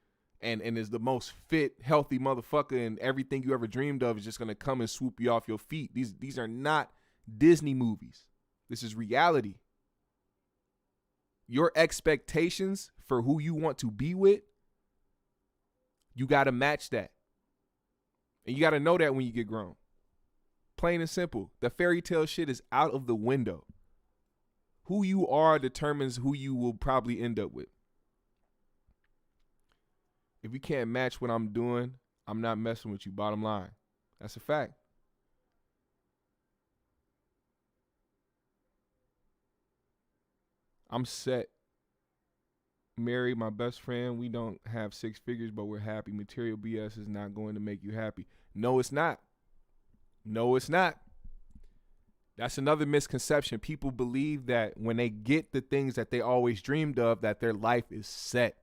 and is the most fit, healthy motherfucker, and everything you ever dreamed of is just going to come and swoop you off your feet. These are not Disney movies. This is reality. Your expectations for who you want to be with, you got to match that. And you got to know that when you get grown. Plain and simple. The fairy tale shit is out of the window. Who you are determines who you will probably end up with. If you can't match what I'm doing, I'm not messing with you. Bottom line. That's a fact. I'm set. Married, my best friend. We don't have 6 figures, but we're happy. Material BS is not going to make you happy. No, it's not. No, it's not. That's another misconception. People believe that when they get the things that they always dreamed of, that their life is set,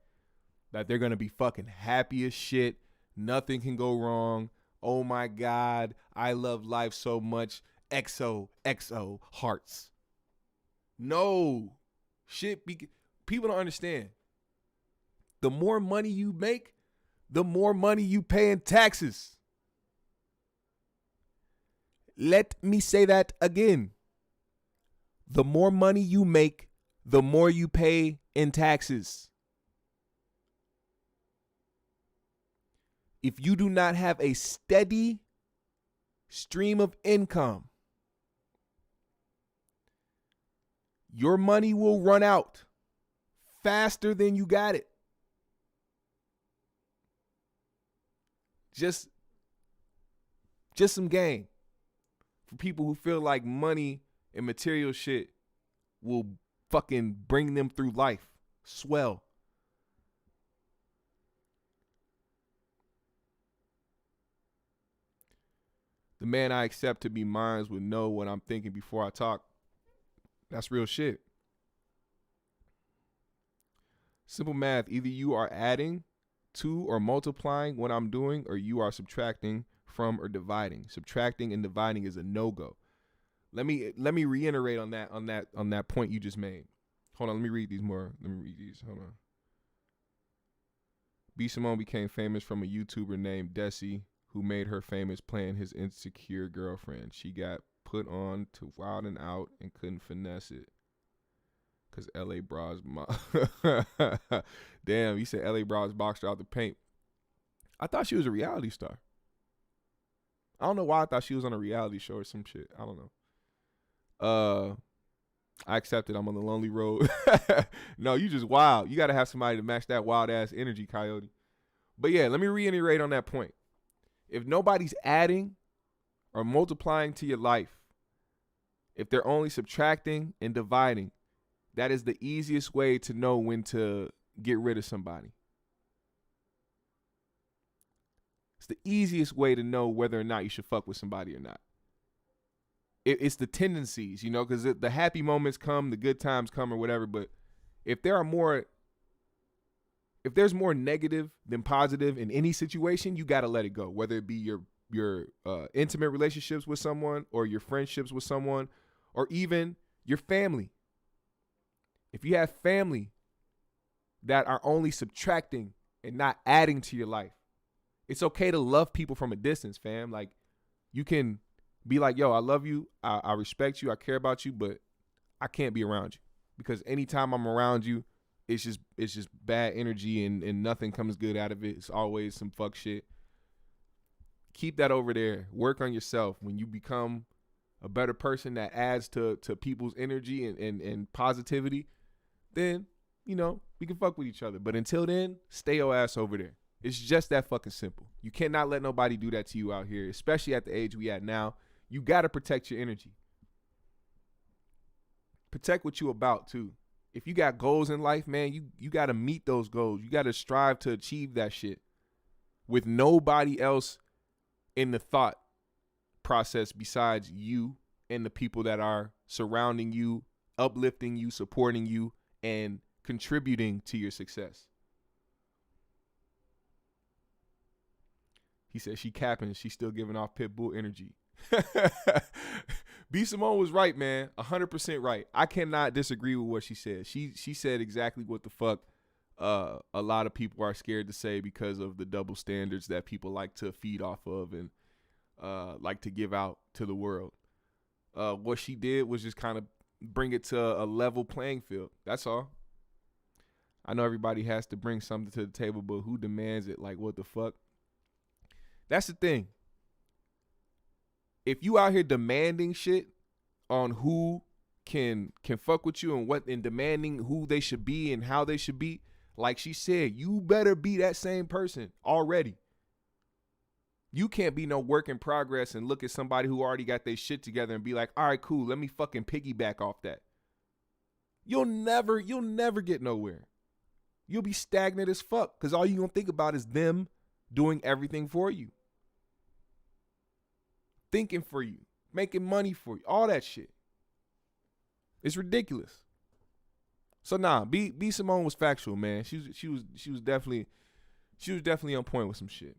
that they're going to be fucking happy as shit. Nothing can go wrong. Oh my God, I love life so much. XOXO hearts. No. People don't understand. The more money you make, the more money you pay in taxes. Let me say that again. The more money you make, the more you pay in taxes. If you do not have a steady stream of income, your money will run out faster than you got it. Just some game. For people who feel like money and material shit will fucking bring them through life. Swell. The man I accept to be mine would know what I'm thinking before I talk. That's real shit. Simple math. Either you are adding to or multiplying what I'm doing, or you are subtracting from or dividing. Subtracting and dividing is a no-go. Let me reiterate on that point you just made. Hold on, let me read these more. Hold on. Simone became famous from a YouTuber named Desi, who made her famous playing his insecure girlfriend. She got put on to Wild and Out and couldn't finesse it. Cause LA Bras damn, you said LA Bras boxed her out the paint. I thought she was a reality star. I don't know why I thought she was on a reality show or some shit. I don't know. I accepted. I'm on the lonely road. No, you just wild. You gotta have somebody to match that wild ass energy, Coyote. But yeah, let me reiterate on that point. If nobody's adding or multiplying to your life, if they're only subtracting and dividing, that is the easiest way to know when to get rid of somebody. It's the easiest way to know whether or not you should fuck with somebody or not. It's the tendencies, you know, because the happy moments come, the good times come or whatever. But if there's more negative than positive in any situation, you got to let it go, whether it be your intimate relationships with someone or your friendships with someone or even your family. If you have family that are only subtracting and not adding to your life, it's okay to love people from a distance, fam. Like, you can be like, yo, I love you, I respect you, I care about you, but I can't be around you. Because anytime I'm around you, it's just bad energy and nothing comes good out of it. It's always some fuck shit. Keep that over there. Work on yourself. When you become a better person that adds to people's energy and positivity, then, you know, we can fuck with each other. But until then, stay your ass over there. It's just that fucking simple. You cannot let nobody do that to you out here, especially at the age we at now. You got to protect your energy. Protect what you about, too. If you got goals in life, man, you got to meet those goals. You got to strive to achieve that shit with nobody else in the thought process besides you and the people that are surrounding you, uplifting you, supporting you, and contributing to your success. He said she capping, she's still giving off pit bull energy. Simone was right, man. 100% right. I cannot disagree with what she said. She said exactly what the fuck a lot of people are scared to say because of the double standards that people like to feed off of and like to give out to the world. What she did was just kind of bring it to a level playing field. That's all. I know everybody has to bring something to the table, but who demands it? Like, what the fuck? That's the thing. If you out here demanding shit on who can fuck with you and demanding who they should be and how they should be, like she said, you better be that same person already. You can't be no work in progress and look at somebody who already got their shit together and be like, all right, cool, let me fucking piggyback off that. You'll never get nowhere. You'll be stagnant as fuck because all you gonna think about is them doing everything for you. Thinking for you, making money for you, all that shit. It's ridiculous. So nah, B Simone was factual, man. She was definitely on point with some shit.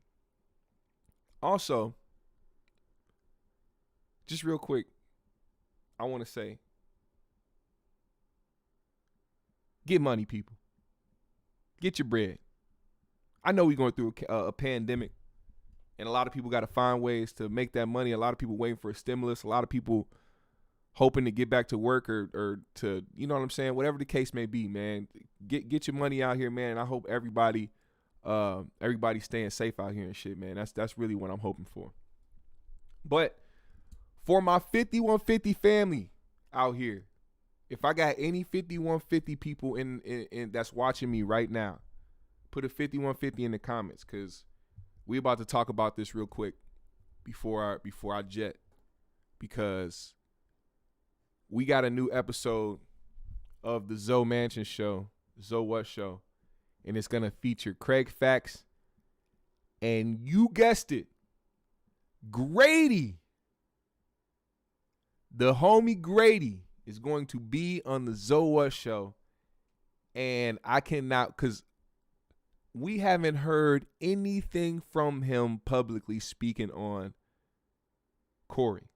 Also, just real quick, I want to say, get money, people. Get your bread. I know we're going through a pandemic, and a lot of people got to find ways to make that money. A lot of people waiting for a stimulus. A lot of people hoping to get back to work or to, you know what I'm saying? Whatever the case may be, man. Get your money out here, man. And I hope everybody's staying safe out here and shit, man. That's really what I'm hoping for. But for my 5150 family out here, if I got any 5150 people in that's watching me right now, put a 5150 in the comments, because we about to talk about this real quick before I jet, because we got a new episode of the Zoe Mansion show, Zoe What Show, and it's gonna feature Craig Fax, and you guessed it, Grady. The homie Grady is going to be on the Zoe What Show, and I cannot, because we haven't heard anything from him publicly speaking on Corey.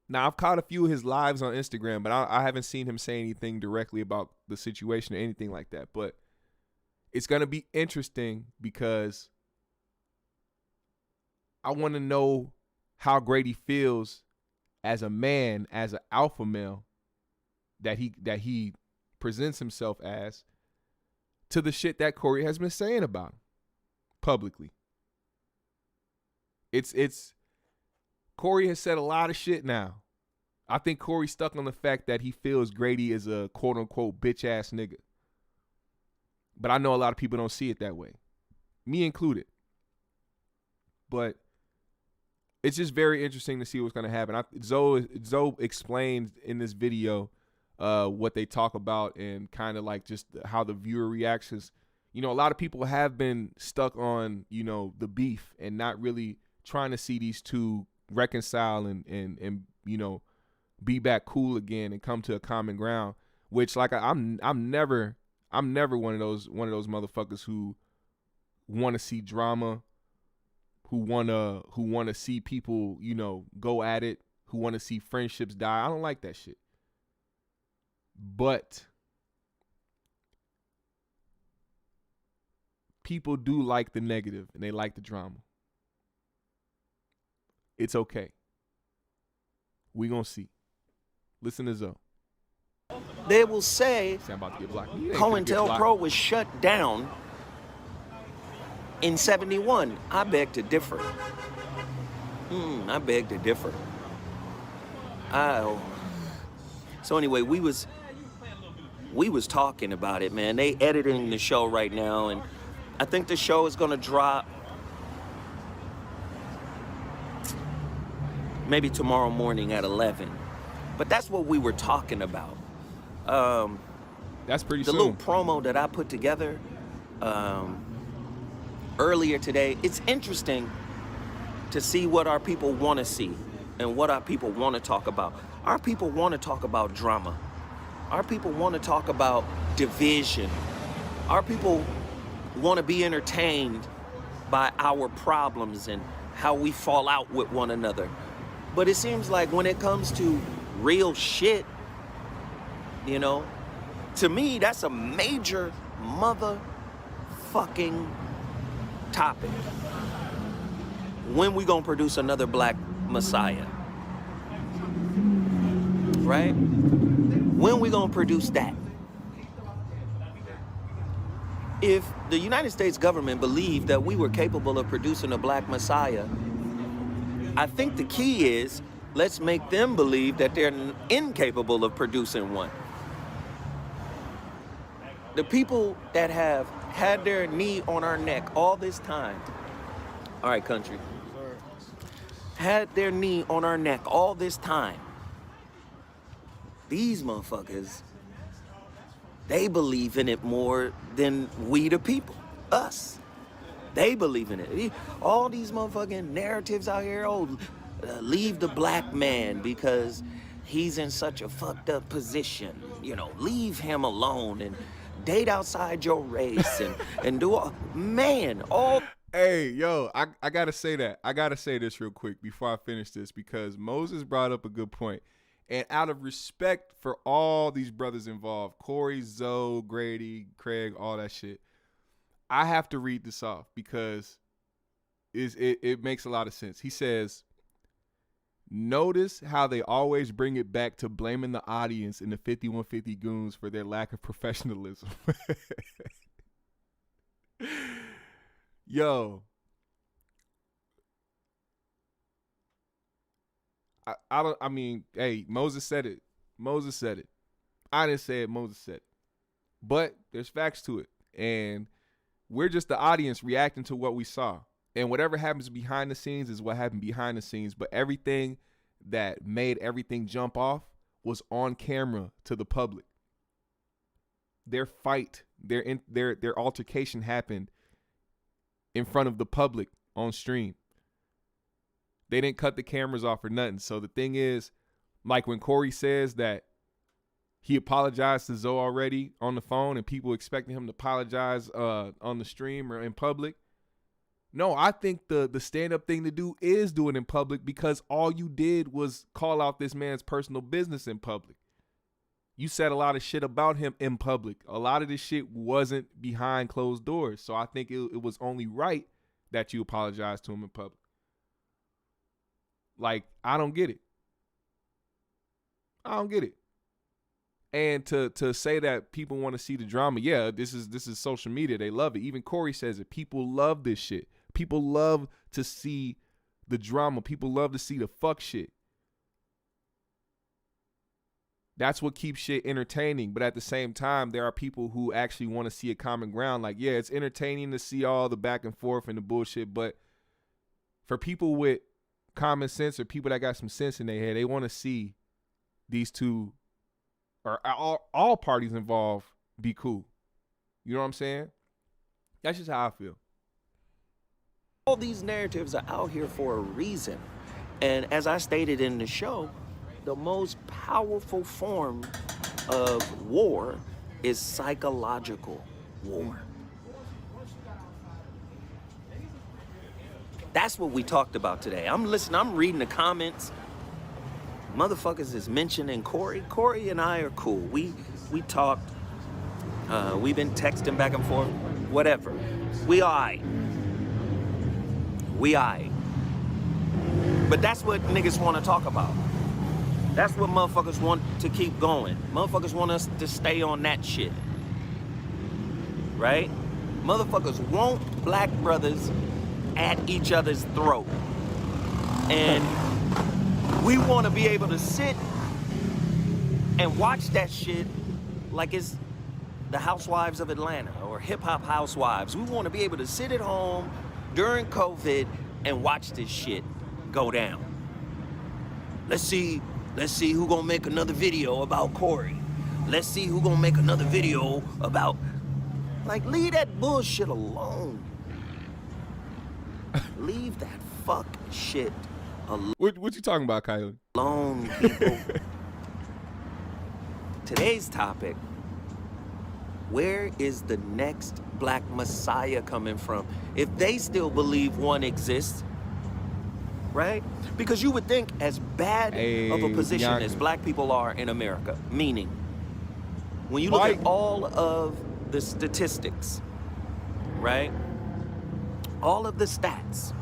Now, I've caught a few of his lives on Instagram, but I haven't seen him say anything directly about the situation or anything like that. But it's going to be interesting because I want to know how Grady feels as a man, as an alpha male that he presents himself as, to the shit that Corey has been saying about him publicly. It's Corey has said a lot of shit now. I think Corey's stuck on the fact that he feels Grady is a quote unquote bitch ass nigga. But I know a lot of people don't see it that way, me included. But it's just very interesting to see what's going to happen. Zoe explained in this video what they talk about and kind of like just how the viewer reacts. Cause, you know, a lot of people have been stuck on, you know, the beef and not really trying to see these two reconcile and you know, be back cool again and come to a common ground. Which, like, I'm never one of those motherfuckers who want to see drama, who wanna see people, you know, go at it, who want to see friendships die. I don't like that shit. But people do like the negative and they like the drama. It's okay. We gonna see. Listen to Zoe. They will say I'm about to get blocked. COINTELPRO was shut down in 71. I beg to differ. I beg to differ. So anyway, we was talking about it, man. They editing the show right now, and I think the show is gonna drop maybe tomorrow morning at 11. But that's what we were talking about. That's pretty soon. The little promo that I put together earlier today, it's interesting to see what our people want to see and what our people want to talk about. Our people want to talk about drama. Our people want to talk about division. Our people want to be entertained by our problems and how we fall out with one another. But it seems like when it comes to real shit, you know, to me, that's a major motherfucking topic. When we gonna produce another black messiah? Right? When we gonna produce that? If the United States government believed that we were capable of producing a black messiah, I think the key is, let's make them believe that they're incapable of producing one. The people that have had their knee on our neck all this time, All right, country. Had their knee on our neck all this time. These motherfuckers, they believe in it more than we the people, us. They believe in it. All these motherfucking narratives out here, leave the black man because he's in such a fucked up position. You know, leave him alone and date outside your race and do all, man, all. Hey, yo, I gotta say that. I gotta say this real quick before I finish this, because Moses brought up a good point. And out of respect for all these brothers involved, Corey, Zoe, Grady, Craig, all that shit, I have to read this off because it makes a lot of sense. He says, notice how they always bring it back to blaming the audience and the 5150 goons for their lack of professionalism. Yo. I mean, hey, Moses said it. Moses said it. I didn't say it. Moses said it. But there's facts to it. And we're just the audience reacting to what we saw. And whatever happens behind the scenes is what happened behind the scenes. But everything that made everything jump off was on camera to the public. Their fight, their altercation happened in front of the public on stream. They didn't cut the cameras off or nothing. So the thing is, like when Corey says that he apologized to Zoe already on the phone and people expecting him to apologize on the stream or in public. No, I think the stand-up thing to do is do it in public, because all you did was call out this man's personal business in public. You said a lot of shit about him in public. A lot of this shit wasn't behind closed doors. So I think it was only right that you apologize to him in public. Like, I don't get it. I don't get it. And to say that people want to see the drama, yeah, this is social media. They love it. Even Corey says it. People love this shit. People love to see the drama. People love to see the fuck shit. That's what keeps shit entertaining. But at the same time, there are people who actually want to see a common ground. Like, yeah, it's entertaining to see all the back and forth and the bullshit. But for people with common sense or people that got some sense in their head, they want to see these two or all parties involved be cool. You know what I'm saying? That's just how I feel. All these narratives are out here for a reason. And as I stated in the show, the most powerful form of war is psychological war. That's what we talked about today. I'm reading the comments. Motherfuckers is mentioning Corey. Corey and I are cool. We talked. We've been texting back and forth. Whatever. We aight. But that's what niggas want to talk about. That's what motherfuckers want to keep going. Motherfuckers want us to stay on that shit. Right? Motherfuckers want black brothers at each other's throat. And we want to be able to sit and watch that shit like it's the Housewives of Atlanta or Hip Hop Housewives. We want to be able to sit at home during COVID and watch this shit go down. Let's see who gonna make another video about Corey. Let's see who gonna make another video about, like, leave that bullshit alone. Leave that fuck shit alone. What you talking about, Kylie? Alone, people. Today's topic: where is the next black messiah coming from? If they still believe one exists, right? Because you would think, as bad of a position as black people are in America, meaning when you look at all of the statistics, right? All of the stats,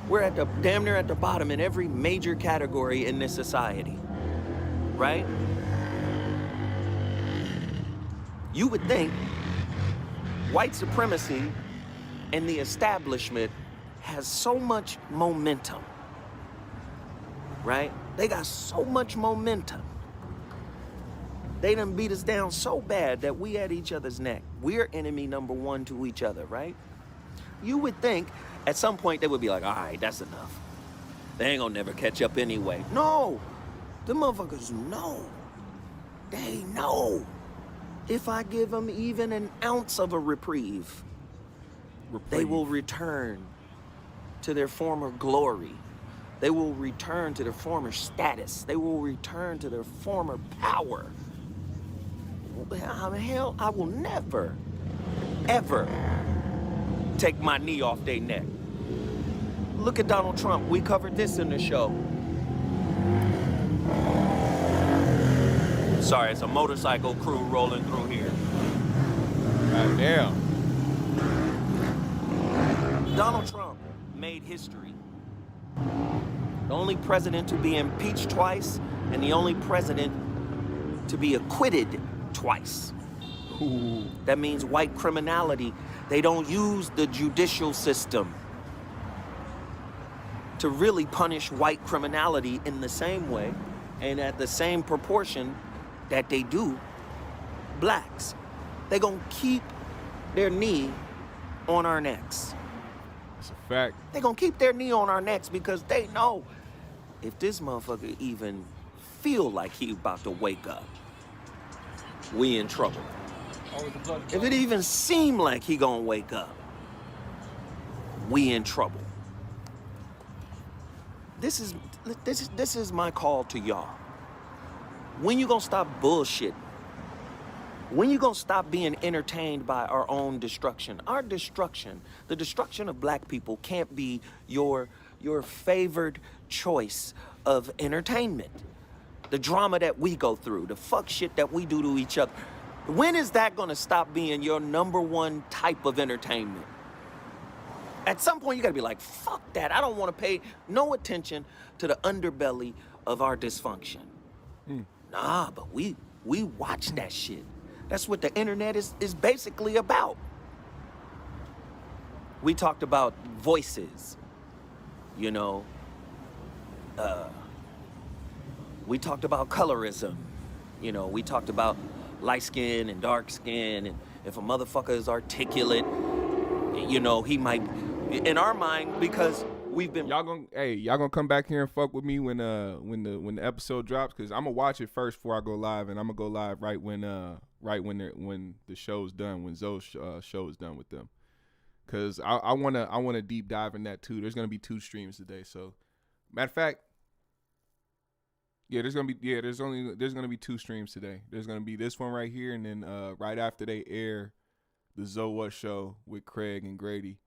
we're at the damn near at the bottom in every major category in this society, right? You would think white supremacy and the establishment has so much momentum, right? They got so much momentum. They done beat us down so bad that we at each other's neck. We're enemy number one to each other, right? You would think At some point, they would be like, all right, that's enough. They ain't gonna never catch up anyway. No, the motherfuckers know. They know. If I give them even an ounce of a reprieve, they will return to their former glory. They will return to their former status. They will return to their former power. Hell, I will never, ever take my knee off their neck. Look at Donald Trump. We covered this in the show. Sorry, it's a motorcycle crew rolling through here. God damn. Donald Trump made history. The only president to be impeached twice and the only president to be acquitted twice. Ooh. That means white criminality. They don't use the judicial system to really punish white criminality in the same way and at the same proportion that they do blacks. They gonna keep their knee on our necks. That's a fact. They gonna keep their knee on our necks because they know if this motherfucker even feel like he about to wake up, we in trouble. If it even seem like he gonna wake up, we in trouble. This is my call to y'all. When you gonna stop bullshit? When you gonna stop being entertained by our own destruction? Our destruction, the destruction of black people can't be your favored choice of entertainment. The drama that we go through, the fuck shit that we do to each other. When is that gonna stop being your number one type of entertainment? At some point, you gotta be like, fuck that. I don't wanna pay no attention to the underbelly of our dysfunction. Nah, but we watch that shit. That's what the internet is basically about. We talked about voices, you know. We talked about colorism. You know, we talked about light skin and dark skin, and if a motherfucker is articulate, you know, he might, in our mind, because we've been. Y'all gonna come back here and fuck with me when the episode drops, because I'm gonna watch it first before I go live, and I'm gonna go live right when the show's done, when Zoe's show is done with them, because I wanna deep dive in that too. There's gonna be 2 streams today, so matter of fact. Yeah, there's gonna be 2 streams today. There's gonna be this one right here, and then right after they air the Zoe show with Craig and Grady,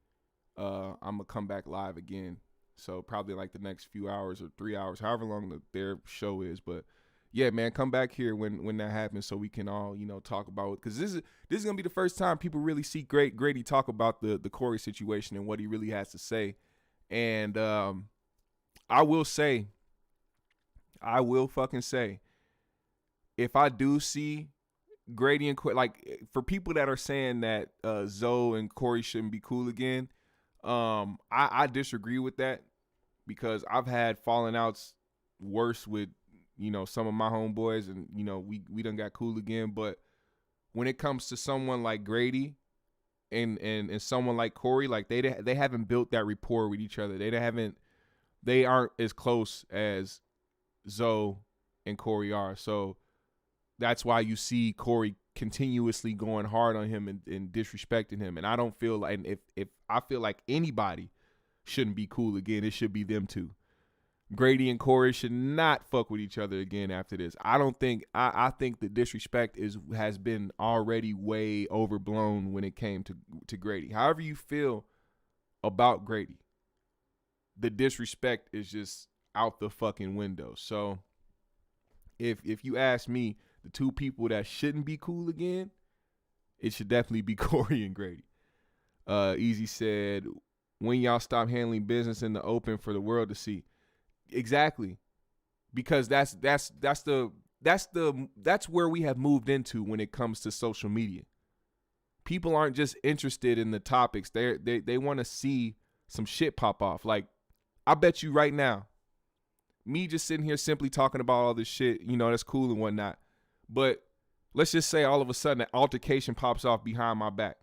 I'm gonna come back live again. So probably like the next few hours or 3 hours, however long their show is. But yeah, man, come back here when that happens, so we can all talk about it. Because this is gonna be the first time people really see Grady talk about the Corey situation and what he really has to say. And I will fucking say, if I do see Grady and Corey, like, for people that are saying that Zoe and Corey shouldn't be cool again, I disagree with that, because I've had falling outs worse with some of my homeboys, and we done got cool again. But when it comes to someone like Grady and someone like Corey, like they haven't built that rapport with each other. They aren't as close as Zoe and Corey are. So that's why you see Corey continuously going hard on him and disrespecting him. And I don't feel like, if I feel like anybody shouldn't be cool again, it should be them two. Grady and Corey should not fuck with each other again after this. I think the disrespect has been already way overblown when it came to Grady. However you feel about Grady, the disrespect is just out the fucking window. So if you ask me, the 2 people that shouldn't be cool again, it should definitely be Corey and Grady. Easy said, when y'all stop handling business in the open for the world to see. Exactly. Because that's where we have moved into when it comes to social media. People aren't just interested in the topics. They want to see some shit pop off. Like, I bet you right now, me just sitting here simply talking about all this shit, that's cool and whatnot. But let's just say all of a sudden an altercation pops off behind my back.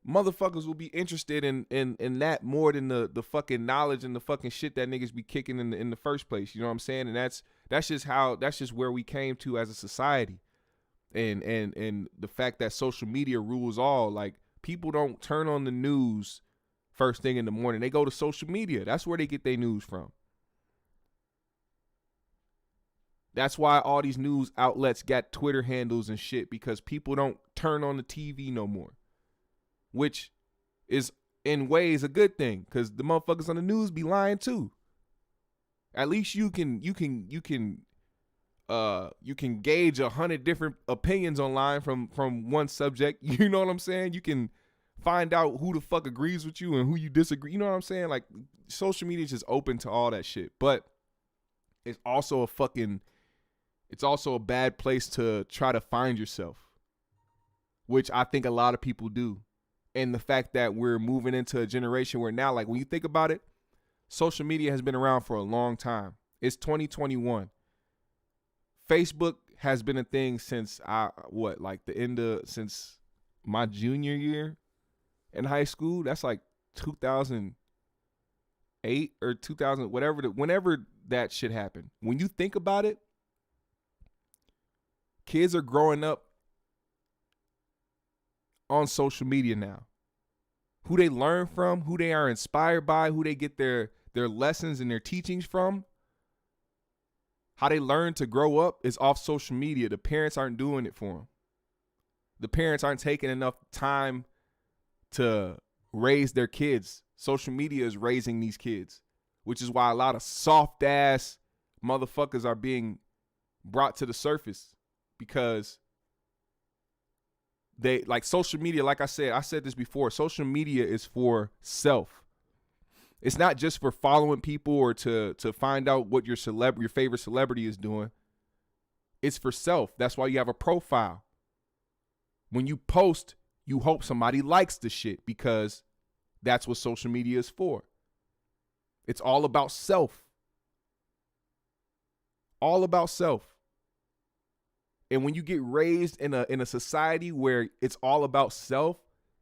motherfuckers will be interested in that more than the fucking knowledge and the fucking shit that niggas be kicking in the first place. You know what I'm saying? And that's just where we came to as a society. And the fact that social media rules all. Like, people don't turn on the news first thing in the morning. They go to social media. That's where they get their news from. That's why all these news outlets got Twitter handles and shit, because people don't turn on the TV no more. Which is in ways a good thing, because the motherfuckers on the news be lying too. At least you can gauge 100 different opinions online from one subject. You know what I'm saying? You can find out who the fuck agrees with you and who you disagree. You know what I'm saying? Like, social media is just open to all that shit. But it's also a bad place to try to find yourself, which I think a lot of people do. And the fact that we're moving into a generation where now, like, when you think about it, social media has been around for a long time. It's 2021. Facebook has been a thing since since my junior year in high school. That's like 2008 or 2000, whenever that shit happened. When you think about it, kids are growing up on social media now. Who they learn from, who they are inspired by, who they get their lessons and their teachings from, how they learn to grow up is off social media. The parents aren't doing it for them. The parents aren't taking enough time to raise their kids. Social media is raising these kids, which is why a lot of soft ass motherfuckers are being brought to the surface, because they, like, social media, like I said this before, social media is for self. It's not just for following people or to find out what your favorite celebrity is doing. It's for self. That's why you have a profile. When you post, you hope somebody likes the shit, because that's what social media is for. It's all about self. All about self. And when you get raised in a society where it's all about self,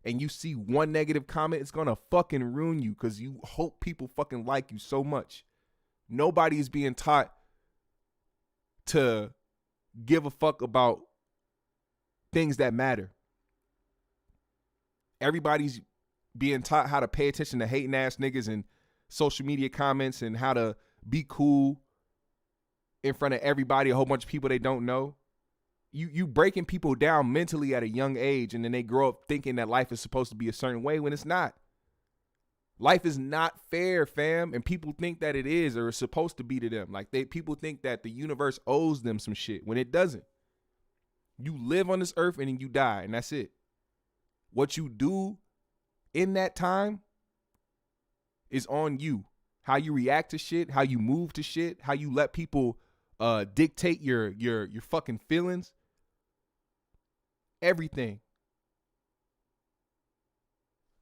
and you see one negative comment, it's gonna fucking ruin you, because you hope people fucking like you so much. Nobody's being taught to give a fuck about things that matter. Everybody's being taught how to pay attention to hating ass niggas and social media comments, and how to be cool in front of everybody, a whole bunch of people they don't know. You breaking people down mentally at a young age, and then they grow up thinking that life is supposed to be a certain way when it's not. Life is not fair, fam, and people think that it is, or it's supposed to be to them. Like, people think that the universe owes them some shit when it doesn't. You live on this earth and then you die, and that's it. What you do in that time is on you. How you react to shit, how you move to shit, how you let people dictate your fucking feelings. Everything.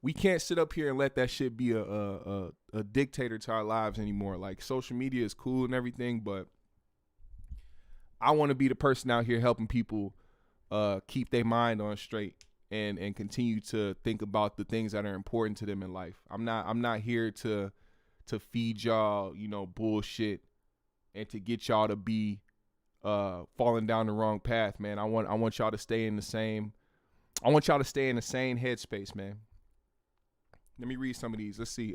We can't sit up here and let that shit be a dictator to our lives anymore. Like, social media is cool and everything, but I want to be the person out here helping people keep their mind on straight and continue to think about the things that are important to them in life. I'm not here to feed y'all, bullshit, and to get y'all to be falling down the wrong path, man. I want y'all to stay in the same headspace, man. Let me read some of these. Let's see.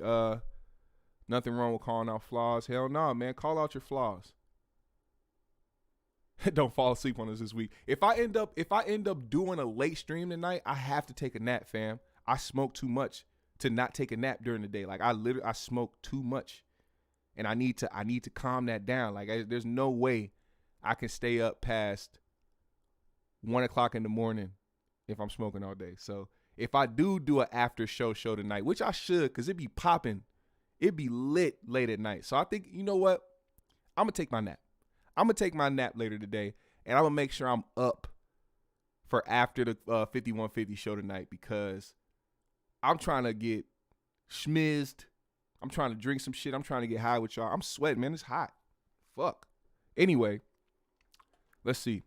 Nothing wrong with calling out flaws. Hell no, man. Call out your flaws. Don't fall asleep on us this week. If I end up doing a late stream tonight, I have to take a nap, fam. I smoke too much to not take a nap during the day. Like, I smoke too much, and I need to calm that down. Like, there's no way I can stay up past 1 o'clock in the morning if I'm smoking all day. So if I do an after show tonight, which I should, because it be popping, it be lit late at night. So I think, you know what? I'm going to take my nap. I'm going to take my nap later today, and I'm going to make sure I'm up for after the 5150 show tonight, because I'm trying to get schmizzed. I'm trying to drink some shit. I'm trying to get high with y'all. I'm sweating, man. It's hot. Fuck. Anyway, let's see.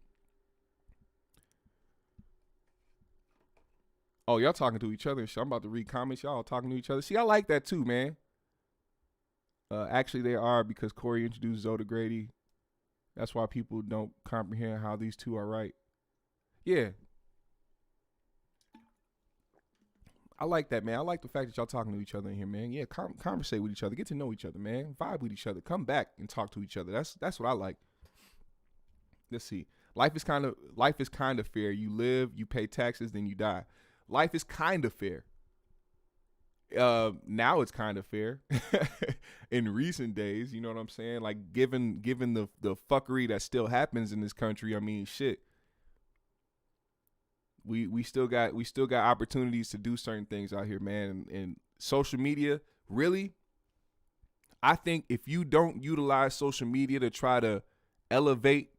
Oh, y'all talking to each other and shit. I'm about to read comments. Y'all talking to each other. See, I like that too, man. Actually, they are, because Corey introduced Zoe to Grady. That's why people don't comprehend how these two are right. Yeah. I like that, man. I like the fact that y'all talking to each other in here, man. Yeah, conversate with each other. Get to know each other, man. Vibe with each other. Come back and talk to each other. That's what I like. Let's see. Life is kind of fair. You live, you pay taxes, then you die. Life is kind of fair. Now it's kind of fair. In recent days, you know what I'm saying? Like given the fuckery that still happens in this country, I mean, shit. We still got opportunities to do certain things out here, man. And social media, really, I think if you don't utilize social media to try to elevate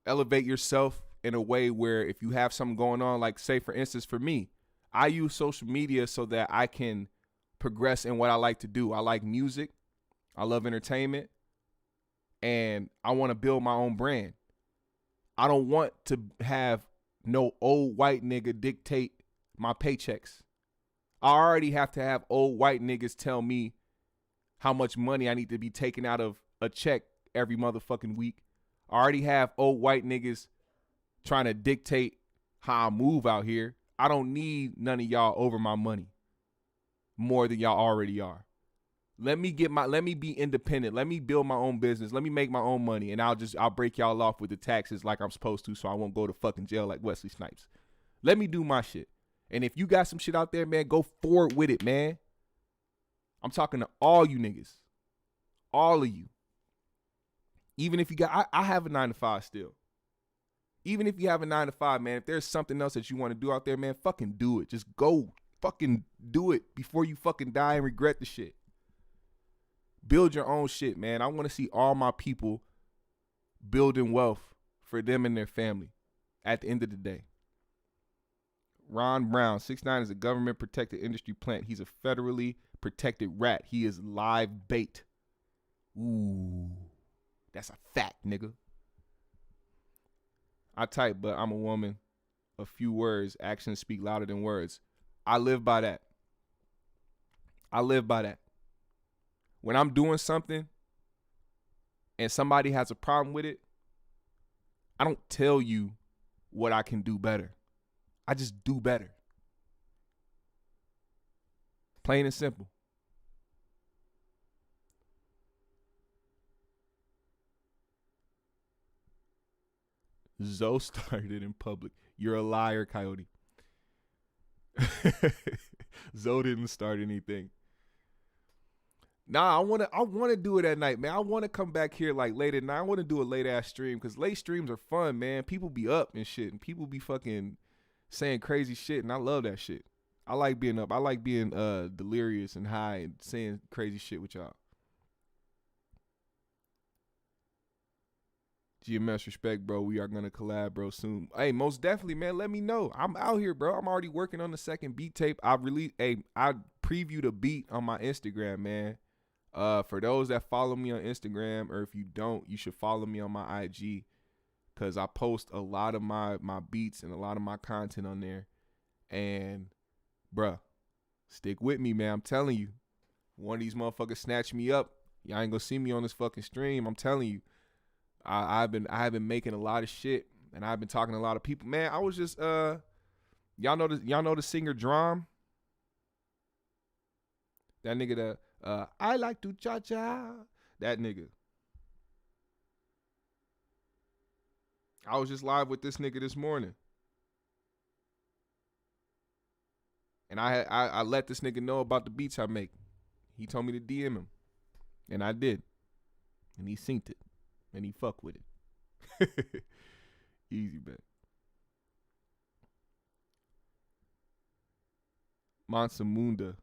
yourself in a way where if you have something going on, like say for instance for me, I use social media so that I can progress in what I like to do. I like music, I love entertainment, and I want to build my own brand. I don't want to have no old white nigga dictate my paychecks. I already have to have old white niggas tell me how much money I need to be taking out of a check every motherfucking week. I already have old white niggas trying to dictate how I move out here. I don't need none of y'all over my money more than y'all already are. Let me be independent. Let me build my own business. Let me make my own money, and I'll break y'all off with the taxes like I'm supposed to, so I won't go to fucking jail like Wesley Snipes. Let me do my shit. And if you got some shit out there, man, go forward with it, man. I'm talking to all you niggas. All of you. Even if you got, I have a 9-to-5 still. Even if you have a 9-to-5, man, if there's something else that you want to do out there, man, fucking do it. Just go fucking do it before you fucking die and regret the shit. Build your own shit, man. I want to see all my people building wealth for them and their family at the end of the day. Ron Brown, 6ix9ine is a government-protected industry plant. He's a federally protected rat. He is live bait. Ooh, that's a fact, nigga. I type, but I'm a woman. A few words. Actions speak louder than words. I live by that. I live by that. When I'm doing something and somebody has a problem with it, I don't tell you what I can do better. I just do better. Plain and simple. Zoe started in public. You're a liar, Coyote. Zoe didn't start anything. Nah, I wanna do it at night, man. I wanna come back here like late at night. I wanna do a late ass stream because late streams are fun, man. People be up and shit, and people be fucking saying crazy shit, and I love that shit. I like being up. I like being delirious and high and saying crazy shit with y'all. GMS respect, bro. We are gonna collab, bro, soon. Hey, most definitely, man. Let me know. I'm out here, bro. I'm already working on the second beat tape. I previewed a beat on my Instagram, man. For those that follow me on Instagram, or if you don't, you should follow me on my IG, because I post a lot of my beats and a lot of my content on there. And, bruh, stick with me, man. I'm telling you. One of these motherfuckers snatch me up. Y'all ain't gonna see me on this fucking stream. I'm telling you. I've been making a lot of shit, and I've been talking to a lot of people. Man, I was just y'all know the singer Drum? That nigga that I like to cha-cha. That nigga. I was just live with this nigga this morning. And I let this nigga know about the beats I make. He told me to DM him. And I did. And he synced it. And he fuck with it. Easy bet. Mansa Munda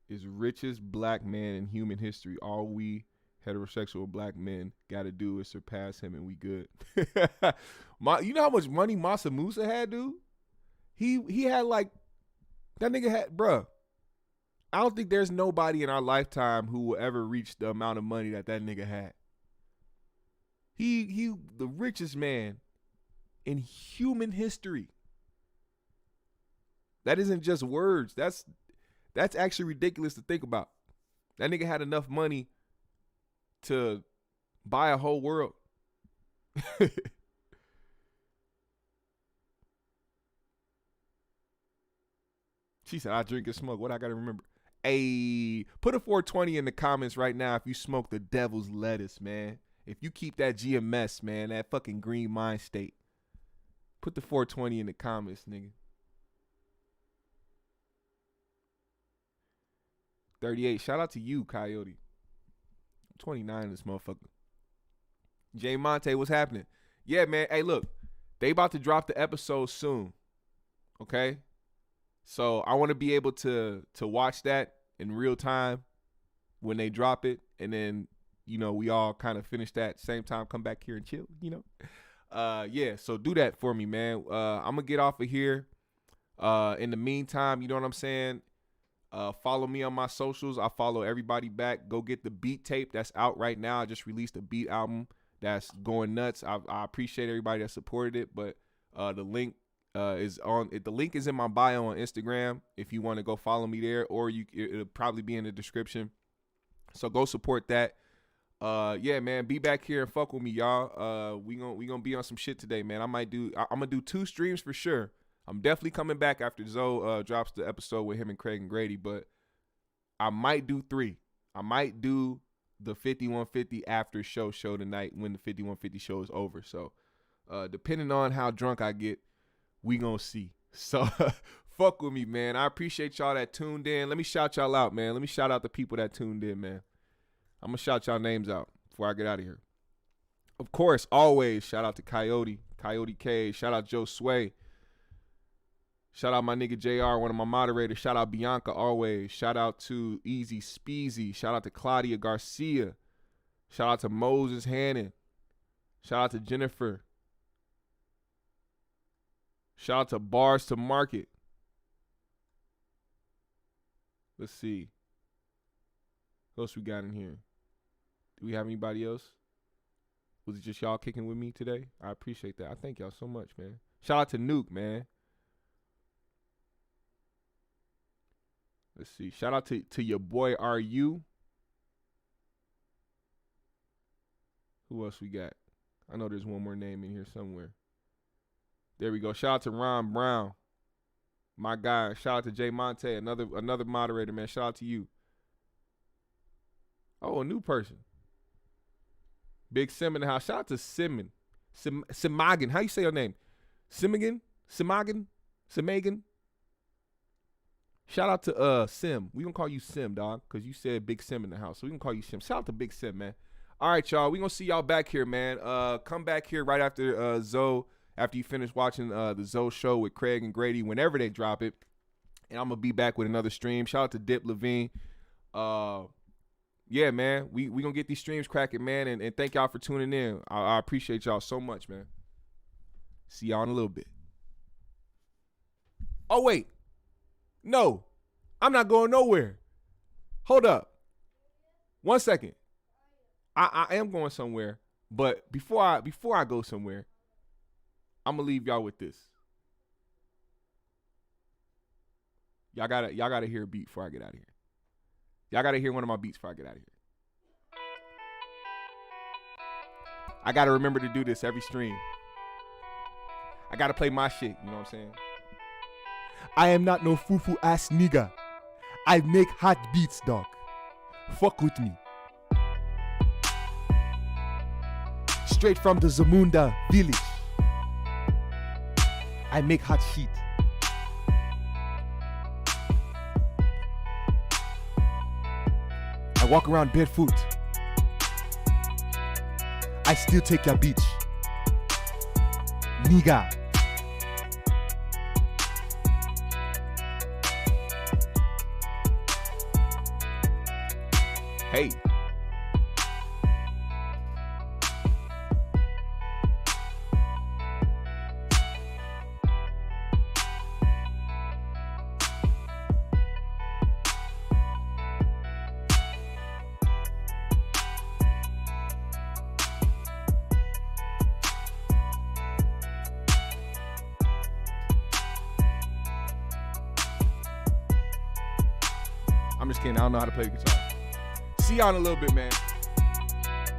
is richest black man in human history. All we heterosexual black men got to do is surpass him and we good. You know how much money Mansa Musa had, dude? He had like, that nigga had, bruh. I don't think there's nobody in our lifetime who will ever reach the amount of money that nigga had. He the richest man in human history. That isn't just words. That's actually ridiculous to think about. That nigga had enough money to buy a whole world. She said, I drink and smoke. What I got to remember? Hey, put a 420 in the comments right now if you smoke the devil's lettuce, man. If you keep that GMS, man, that fucking green mind state. Put the 420 in the comments, nigga. 38. Shout out to you, Coyote. 29 this motherfucker. J Monte, what's happening? Yeah, man. Hey, look. They about to drop the episode soon. Okay? So I want to be able to watch that in real time when they drop it. And then, you know, we all kind of finish that same time, come back here and chill, you know? Yeah, so do that for me, man. I'm going to get off of here. In the meantime, you know what I'm saying? Follow me on my socials. I follow everybody back. Go get the Beat tape that's out right now. I just released a Beat album that's going nuts. I appreciate everybody that supported it, but the link is on it. The link is in my bio on Instagram if you want to go follow me there, or it'll probably be in the description. So go support that. Yeah, man, be back here and fuck with me, y'all. We gonna be on some shit today, man. I'm gonna do 2 streams for sure. I'm definitely coming back after Zoe drops the episode with him and Craig and Grady, but I might do 3. I might do the 5150 after show tonight when the 5150 show is over. So depending on how drunk I get, we gonna see. So fuck with me, man. I appreciate y'all that tuned in. Let me shout y'all out, man. Let me shout out the people that tuned in, man. I'm gonna shout y'all names out before I get out of here. Of course, always shout out to Coyote K. Shout out Joe Sway. Shout out my nigga JR, one of my moderators. Shout out Bianca, always. Shout out to Easy Speezy. Shout out to Claudia Garcia. Shout out to Moses Hannon. Shout out to Jennifer. Shout out to Bars to Market. Let's see. What else we got in here? Do we have anybody else? Was it just y'all kicking with me today? I appreciate that. I thank y'all so much, man. Shout out to Nuke, man. Let's see. Shout out to your boy RU. Who else we got? I know there's one more name in here somewhere. There we go. Shout out to Ron Brown. My guy. Shout out to Jay Monte, another moderator, man. Shout out to you. Oh, a new person. Big Sim in the house. Shout out to Simon. Simagin. How you say your name? Simagin? Shout out to Sim. We gonna call you Sim, dog, because you said Big Sim in the house. So we gonna call you Sim. Shout out to Big Sim, man. All right, y'all. We gonna see y'all back here, man. Come back here right after Zoe, after you finish watching the Zoe show with Craig and Grady, whenever they drop it. And I'm gonna be back with another stream. Shout out to Dip Levine. Yeah, man. We gonna get these streams cracking, man. And thank y'all for tuning in. I appreciate y'all so much, man. See y'all in a little bit. Oh, wait. No, I'm not going nowhere. Hold up. 1 second. I am going somewhere, but before I go somewhere, I'm gonna leave y'all with this. Y'all gotta hear a beat before I get out of here. Y'all gotta hear one of my beats before I get out of here. I gotta remember to do this every stream. I gotta play my shit, you know what I'm saying? I am not no fufu ass nigga. I make hot beats, dog. Fuck with me. Straight from the Zamunda village. I make hot shit. I walk around barefoot. I still take your bitch. Nigga. Hey. just kidding. I don't know how to play the guitar. See y'all in a little bit, man.